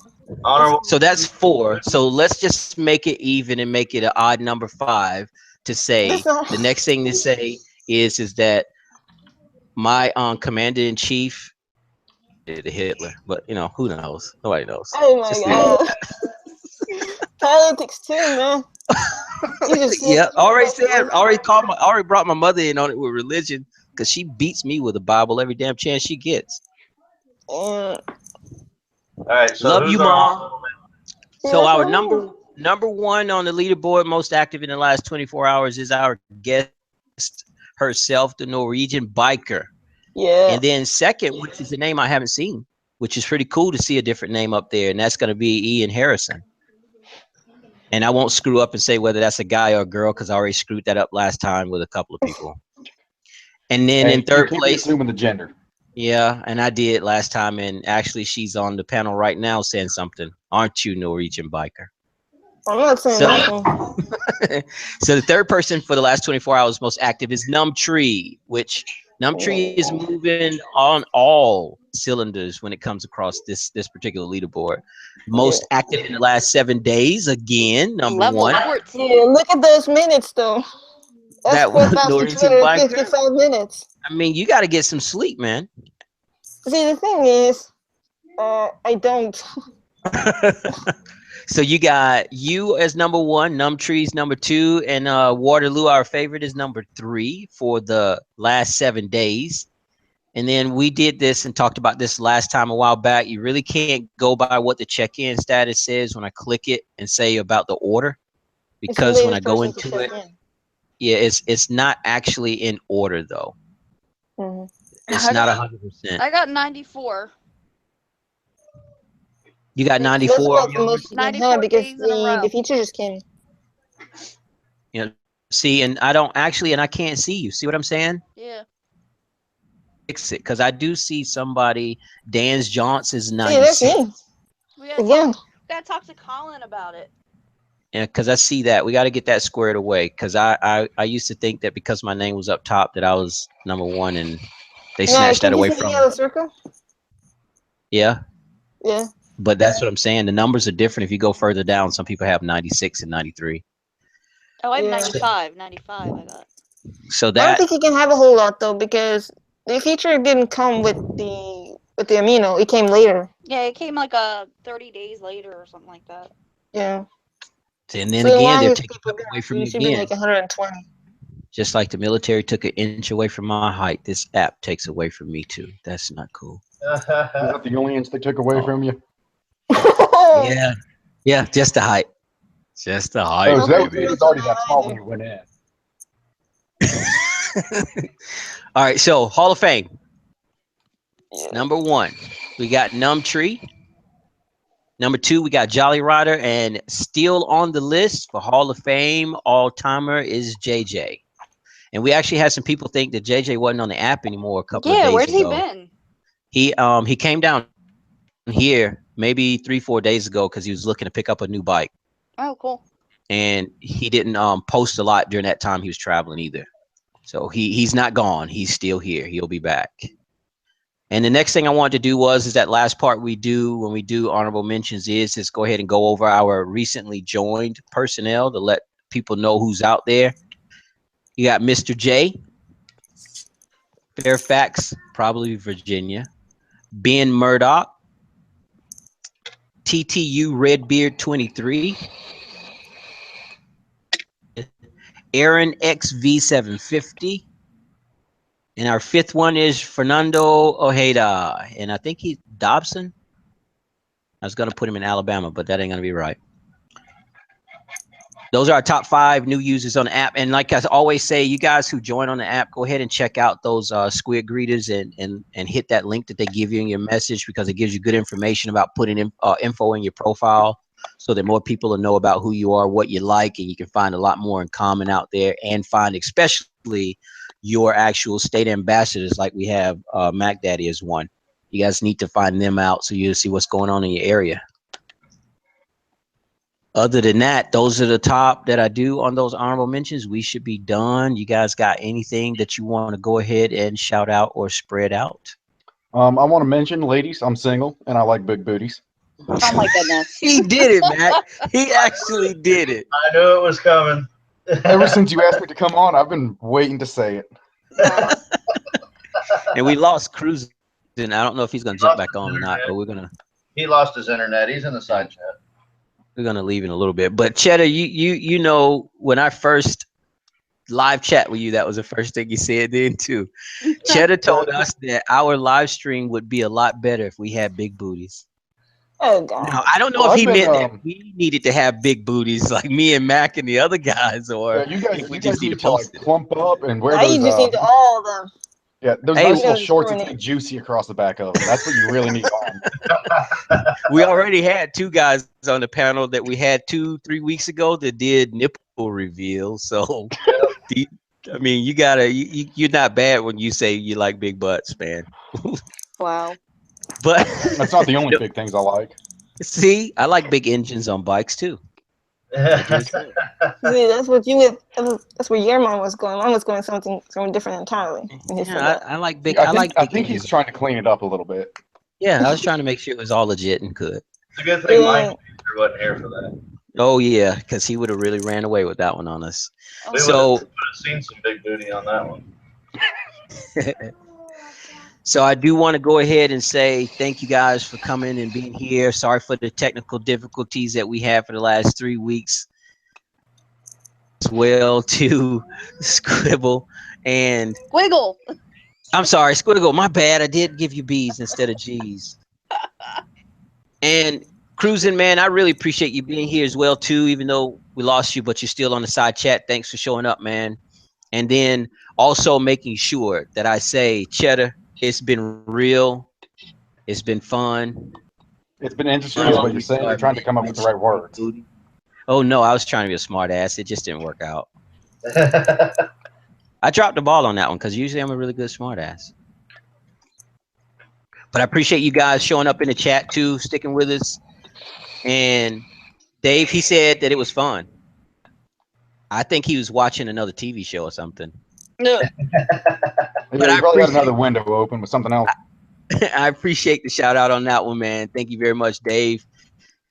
Honorable. So that's 4. So let's just make it even and make it an odd number 5 to say. That's not- The next thing to say is that my commander in chief did Hitler, but you know who knows? Nobody knows. Oh my Just god. Politics too, man. You just yeah, already brought my mother in on it with religion because she beats me with the Bible every damn chance she gets. Uh, All right, so Love who's you, our Mom. honorable mention? So that's our not me. number 1 on the leaderboard, most active in the last 24 hours, is our guest herself, the Norwegian biker. Yeah. And then second, which is a name I haven't seen, which is pretty cool to see a different name up there, and that's going to be Ian Harrison. And I won't screw up and say whether that's a guy or a girl because I already screwed that up last time with a couple of people. And then in third you can't place, be assuming the gender. yeah, and I did last time, and actually she's on the panel right now saying something. Aren't you, Norwegian biker? I'm not saying So- nothing. So the third person for the last 24 hours most active is Numtree, which Numtree is moving on all cylinders when it comes across this particular leaderboard. Most active in the last 7 days, again, number Level 1. 14. Yeah, look at those minutes, though. That's That one, 4,255 minutes. I mean, you got to get some sleep, man. See, the thing is, I don't. So you got you as number 1, Numtree's number 2, and Waterloo, our favorite, is number 3 for the last 7 days. And then we did this and talked about this last time a while back. You really can't go by what the check-in status says when I click it and say about the order, because when I go into it, yeah, it's not actually in order though. Mhm. It's not 100%. I got 94. You got That's 94. about the most you can 94 have because days in a row. the feature just came. You know, see, and I don't actually, and I can't see you. See what I'm saying? Yeah. Fix it, because I do see somebody. Dan's Johnson's See, that's 96. me. We gotta, Again. gotta talk to Colin about it. Yeah, because I see that. We got to get that squared away. Because I used to think that because my name was up top that I was number 1, and they snatched that away from me. The circle? Yeah, Yeah. but that's what I'm saying. The numbers are different if you go further down. Some people have 96 and 93. Oh, I have Yeah. 95. 95 I got. So I don't that think you can have a whole lot though because the feature didn't come with the amino. It came later. Yeah, it came like 30 days later or something like that. Yeah. and then So again why they're is taking people it away doing from it? you It should be again. like 120. Just like the military took an inch away from my height, this app takes away from me too. That's not cool. Is that the only inch they took away from you? Yeah, yeah, just the height. Just the height, Oh, so baby. it was already that small when you went in. All right, so Hall of Fame. Number 1, we got Numtree. Number 2, we got Jolly Rider, and still on the list for Hall of Fame all-timer is JJ. And we actually had some people think that JJ wasn't on the app anymore a couple of days where's ago. he been? He came down here maybe 3-4 days ago because he was looking to pick up a new bike. Oh, cool. And he didn't post a lot during that time he was traveling either. So he's not gone. He's still here. He'll be back. And the next thing I wanted to do is that last part we do when we do honorable mentions is go ahead and go over our recently joined personnel to let people know who's out there. You got Mr. J, Fairfax, probably Virginia, Ben Murdoch, TTU Redbeard 23, Aaron XV750, and our 5th one is Fernando Ojeda, and I think he's Dobson. I was going to put him in Alabama, but that ain't going to be right. Those are our top 5 new users on the app. And like I always say, you guys who join on the app, go ahead and check out those squid greeters and hit that link that they give you in your message, because it gives you good information about putting in, info in your profile so that more people will know about who you are, what you like, and you can find a lot more in common out there and find especially your actual state ambassadors like we have Mac Daddy as one. You guys need to find them out so you'll see what's going on in your area. Other than that, those are the top that I do on those honorable mentions. We should be done. You guys got anything that you want to go ahead and shout out or spread out? I want to mention, ladies, I'm single and I like big booties. Oh my goodness. He did it, Mac. He actually did it. I knew it was coming. Ever since you asked me to come on, I've been waiting to say it. And we lost Cruising. I don't know if he's going to jump back on or not, but we're going to. He lost his internet. He's in the side chat. We're going to leave in a little bit. But Cheddar, you know, when I first live chat with you, that was the first thing you said then too. Cheddar told us that our live stream would be a lot better if we had big booties. Oh God! Now, I don't know if he meant that we needed to have big booties like me and Mac and the other guys, or you guys just need to like plump up and wear now those. You just need all of them. Yeah, those nice little shorts that get juicy across the back of them. That's what you really need on. We already had 2 guys on the panel that we had 2-3 weeks ago that did nipple reveals. So, I mean, you're not bad when you say you like big butts, man. Wow. But that's not the only big things I like. See, I like big engines on bikes too. See, that's what that's where your mom was going. Mom was going something different entirely. Yeah, I like big. Yeah, I big think he's trying to clean it up a little bit. Yeah, I was trying to make sure it was all legit and good. It's a good thing my teacher wasn't here for that. Oh yeah, because he would have really ran away with that one on us. We would have seen some big booty on that one. So I do want to go ahead and say thank you guys for coming and being here. Sorry for the technical difficulties that we had for the last 3 weeks. As well to Scribble and Squiggle. I'm sorry, Squiggle. My bad. I did give you B's instead of G's. And Cruising, man, I really appreciate you being here as well too. Even though we lost you, but you're still on the side chat. Thanks for showing up, man. And then also making sure that I say, Cheddar, it's been real. It's been fun. It's been interesting, is what you're saying. You're trying to come up with the right words. Oh, no, I was trying to be a smart ass. It just didn't work out. I dropped the ball on that one because usually I'm a really good smart ass. But I appreciate you guys showing up in the chat too, sticking with us. And Dave, he said that it was fun. I think he was watching another TV show or something. No. But I probably got another window open with something else. I appreciate the shout out on that one, man. Thank you very much, Dave.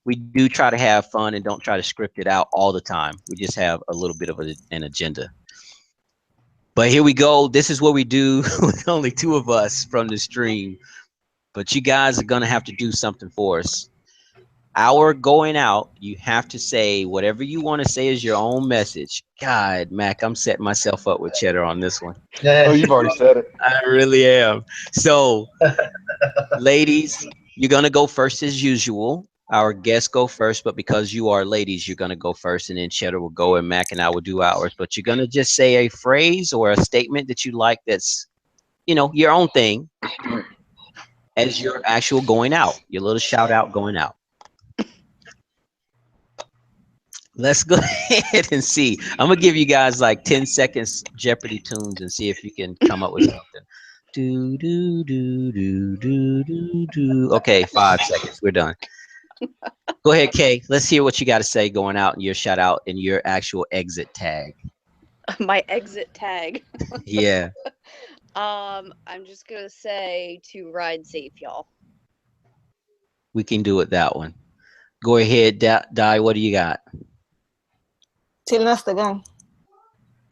We do try to have fun and don't try to script it out all the time. We just have a little bit of an agenda. But here we go. This is what we do with only 2 of us from the stream. But you guys are going to have to do something for us. our going out, you have to say whatever you want to say is your own message. God, Mac, I'm setting myself up with cheddar on this one. Oh, you've already said it. I really am. So, ladies, you're going to go first as usual. Our guests go first, but because you are ladies, you're going to go first, and then Cheddar will go, and Mac and I will do ours. But you're going to just say a phrase or a statement that you like that's, you know, your own thing as your actual going out, your little shout out going out. Let's go ahead and see. I'm going to give you guys like 10 seconds Jeopardy tunes and see if you can come up with something. Do, do, do, do, do, do, do. Okay, 5 seconds. We're done. Go ahead, Kay. Let's hear what you got to say going out and your shout out and your actual exit tag. My exit tag. Yeah. I'm just gonna say to ride safe, y'all. We can do it that one. Go ahead, Di. What do you got? Till next again.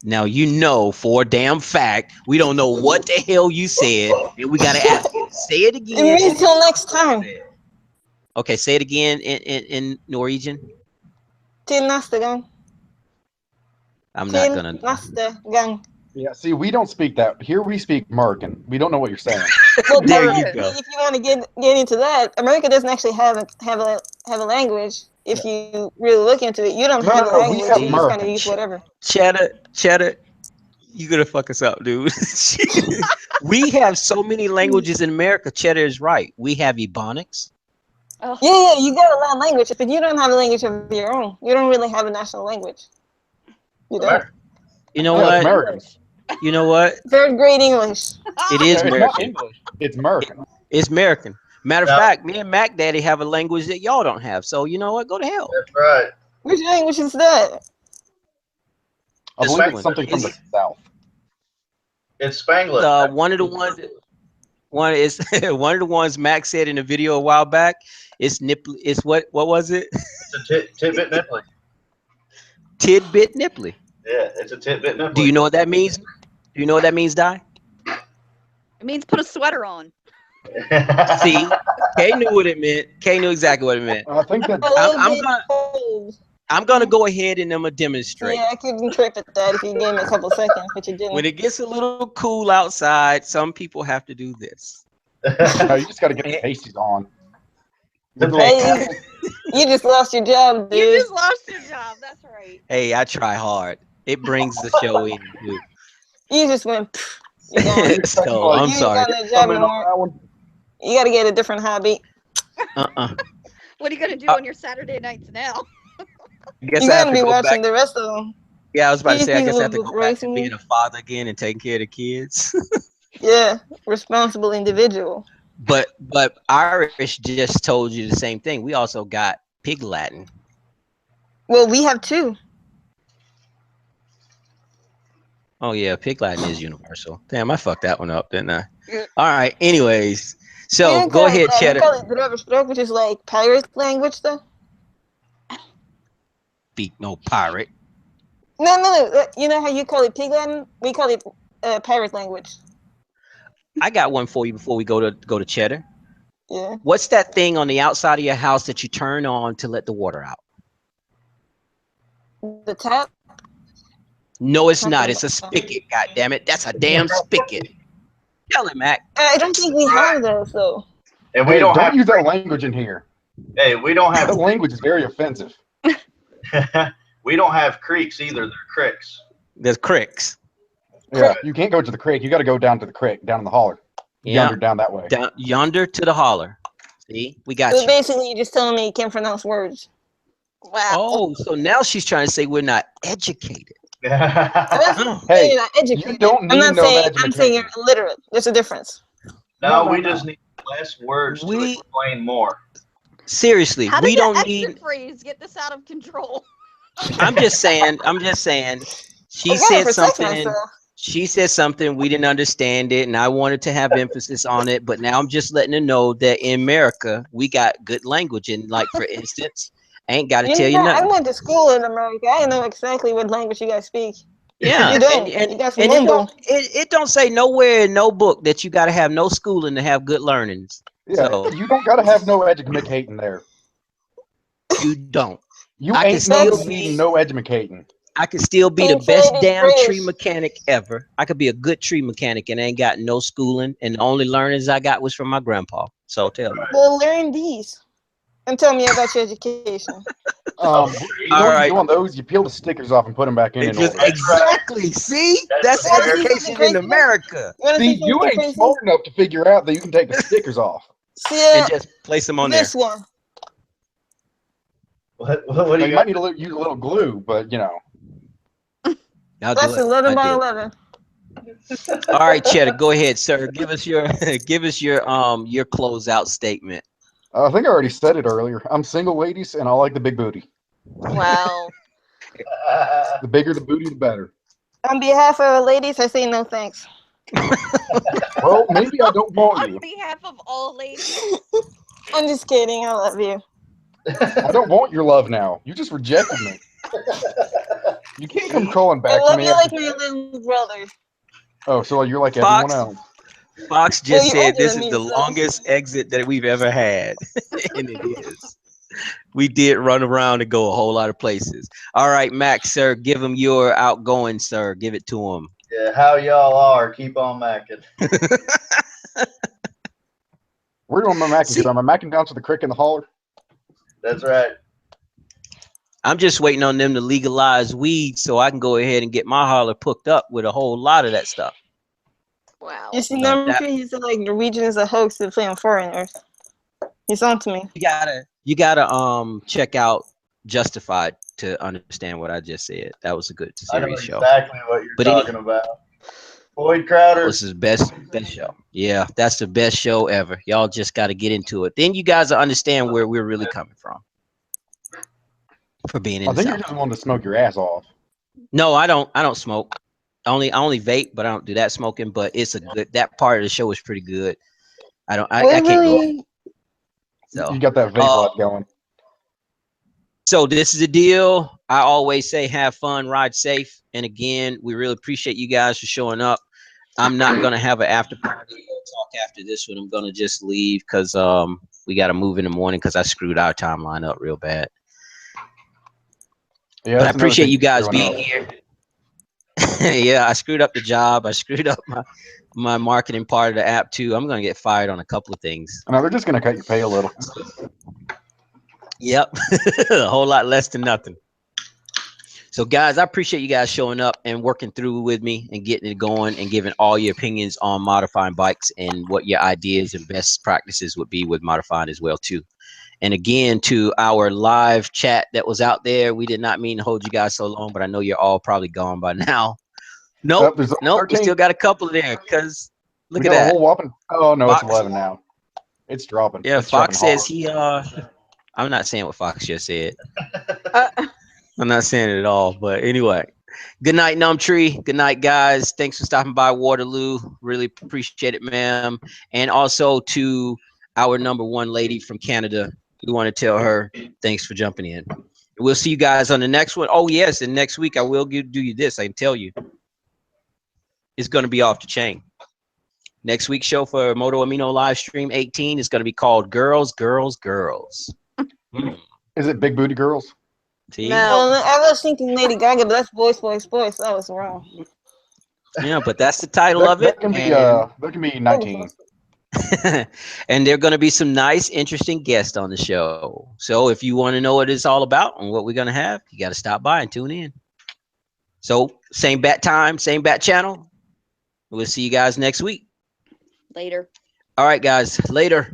Now you know for a damn fact we don't know what the hell you said, and we gotta ask you. Say it again. It means till next time. Okay, say it again in Norwegian. Till next again. I'm not gonna. Next again. Yeah, see, we don't speak that. Here we speak American. We don't know what you're saying. Well, There you go. if you want to get into that, America doesn't actually have a language. If you really look into it, you don't have a language. We have You just kind of use whatever. Cheddar, you gonna fuck us up, dude. We have so many languages in America. Cheddar is right. We have Ebonics. Oh. Yeah, you got a lot of language, but you don't have a language of your own. You don't really have a national language. You don't. You know what? American. You know what? Third grade English. It is It's not American. English. It's American. It's American. Matter of fact, me and Mac Daddy have a language that y'all don't have. So you know what? Go to hell. That's right. Which language is that? I believe it's something from the South. It's Spanglish. One of the ones. One is one of the ones Mac said in a video a while back. It's nipply. It's what was it? It's a tidbit nipply. Tidbit nipply. Yeah, it's a tidbit nipply. Do you know what that means? Do you know what that means, Di? It means put a sweater on. See, Kay knew what it meant. Kay knew exactly what it meant. I think that I'm gonna go ahead and I'm gonna demonstrate. Yeah, I couldn't trip at that if you gave me a couple seconds, but you didn't. When it gets a little cool outside, some people have to do this. No, you just got to get the pasties on. Hey, you just lost your job, dude. You just lost your job. That's right. Hey, I try hard. It brings the show in. Dude. You just went. So I'm sorry. You got to get a different hobby. What are you gonna do on your Saturday nights now? You're gonna be watching the rest of them. Yeah, I was about to say. I guess I have to go back to being a father again and taking care of the kids. Yeah, responsible individual. But Irish just told you the same thing. We also got Pig Latin. Well, we have two. Oh yeah, Pig Latin is universal. Damn, I fucked that one up, didn't I? All right. Anyways, so go ahead, Cheddar. We call it Dragonchi, which is like pirate language, though. Speak no pirate. No. You know how you call it Pig Latin? We call it pirate language. I got one for you before we go to Cheddar. Yeah. What's that thing on the outside of your house that you turn on to let the water out? The tap? No, it's not. It's a spigot. God damn it. That's a damn spigot. Tell him, Mac. I don't think we have those, though. And we don't use that language in here. Hey, we don't have. That language is very offensive. We don't have creeks either. They're cricks. There's cricks. Yeah, you can't go to the creek. You got to go down to the creek, down in the holler. Yeah. Yonder, down that way. Down yonder to the holler. See, we got So you. basically, you're just telling me you can't pronounce words. Wow. Oh, so now she's trying to say we're not educated. Hey, you're not educated. you don't need I'm saying you're illiterate. There's a difference. No, we just need less words to explain more. Seriously, How we did don't the need. exit phrase get this out of control? I'm just saying. She said something. She said something, we didn't understand it, and I wanted to have emphasis on it, but now I'm just letting her know that in America, we got good language. And like, for instance, I ain't got to tell you nothing. I went to school in America. I know exactly what language you guys speak. Yeah, you don't. it don't say nowhere in no book that you got to have no schooling to have good learnings. Yeah, so, you don't got to have no education there. you don't. You I can ain't no still needing be no educating. I could still be the Thanks, best ladies, damn tree British. mechanic ever. I could be a good tree mechanic and ain't got no schooling, and the only learnings I got was from my grandpa. So tell me. Well, learn these and tell me about your education. All You know what you right. do on those? You peel the stickers off and put them back in Just order. exactly. See, that's That's You want to see something education in crazy? America. You want to See, see you something ain't crazy? smart enough to figure out that you can take the stickers off. See And just place them on there. this one. What Now, do you you might got? need to use a little glue, but you know. I'll do That's it. 11 I'll by do it. 11. All right, Cheddar, go ahead, sir. Give us your your closeout statement. I think I already said it earlier. I'm single, ladies, and I like the big booty. Wow. The bigger the booty, the better. On behalf of the ladies, I say no thanks. Well, maybe I don't want On you. behalf of all ladies. I'm just kidding. I love you. I don't want your love now. You just rejected me. You can't come crawling I back to love me. you like my little brother. Oh, so you're like everyone Fox, else. Fox Well, just you're said older this than is me, the so. longest exit that we've ever had, and it is. We did run around and go a whole lot of places. All right, Max, sir, give him your outgoing, sir. Give it to him. Yeah, how y'all are? Keep on macking. Where am I macking See, to? Am I macking down to the creek in the holler? That's right. I'm just waiting on them to legalize weed so I can go ahead and get my holler hooked up with a whole lot of that stuff. Wow. You see, But number three, he said like Norwegian is a hoax to playing foreigners. He's on to me. you gotta check out Justified to understand what I just said. That was a good I know series show. exactly what you're But talking about. Boyd that Crowder. was his best show. Yeah, that's the best show ever. Y'all just got to get into it. Then you guys will understand where we're really coming from for being in I the think you're South. just wanting to smoke your ass off. No, I don't smoke. I only vape, but I don't do that smoking. But it's a good, that part of the show is pretty good. I can't go. Really? So You got that vape light going. So this is the deal. I always say have fun, ride safe. And again, we really appreciate you guys for showing up. I'm not gonna have an after party or talk after this one. I'm gonna just leave because we gotta move in the morning because I screwed our timeline up real bad. Yeah, But I that's another appreciate thing you you're guys screwing being up. here. Yeah, I screwed up the job. I screwed up my marketing part of the app too. I'm gonna get fired on a couple of things. No, they're just gonna cut your pay a little. Yep, a whole lot less than nothing. So guys, I appreciate you guys showing up and working through with me and getting it going and giving all your opinions on modifying bikes and what your ideas and best practices would be with modifying as well too. And again, to our live chat that was out there, we did not mean to hold you guys so long, but I know you're all probably gone by now. Nope, There's nope, we 13. still got a couple there because look We at got a that. whole whopping. Oh no, it's Fox, 11 now. It's dropping. yeah, It's dropping Fox says hard. I'm not saying what Fox just said. I'm not saying it at all, but anyway. Good night, Numtree. Good night, guys. Thanks for stopping by Waterloo. Really appreciate it, ma'am. And also to our #1 lady from Canada. We want to tell her thanks for jumping in. We'll see you guys on the next one. Oh, yes. And next week I will do you this. I can tell you. It's going to be off the chain. Next week's show for Moto Amino live stream 18 is going to be called Girls, Girls, Girls. Is it Big Booty Girls? See? No. Well, I was thinking Lady Gaga, but that's boys, boys, boys. That was wrong. Yeah, but that's the title of it. That can be 19. And there are going to be some nice, interesting guests on the show. So if you want to know what it's all about and what we're going to have, you got to stop by and tune in. So same bat time, same bat channel. We'll see you guys next week. Later. All right, guys. Later.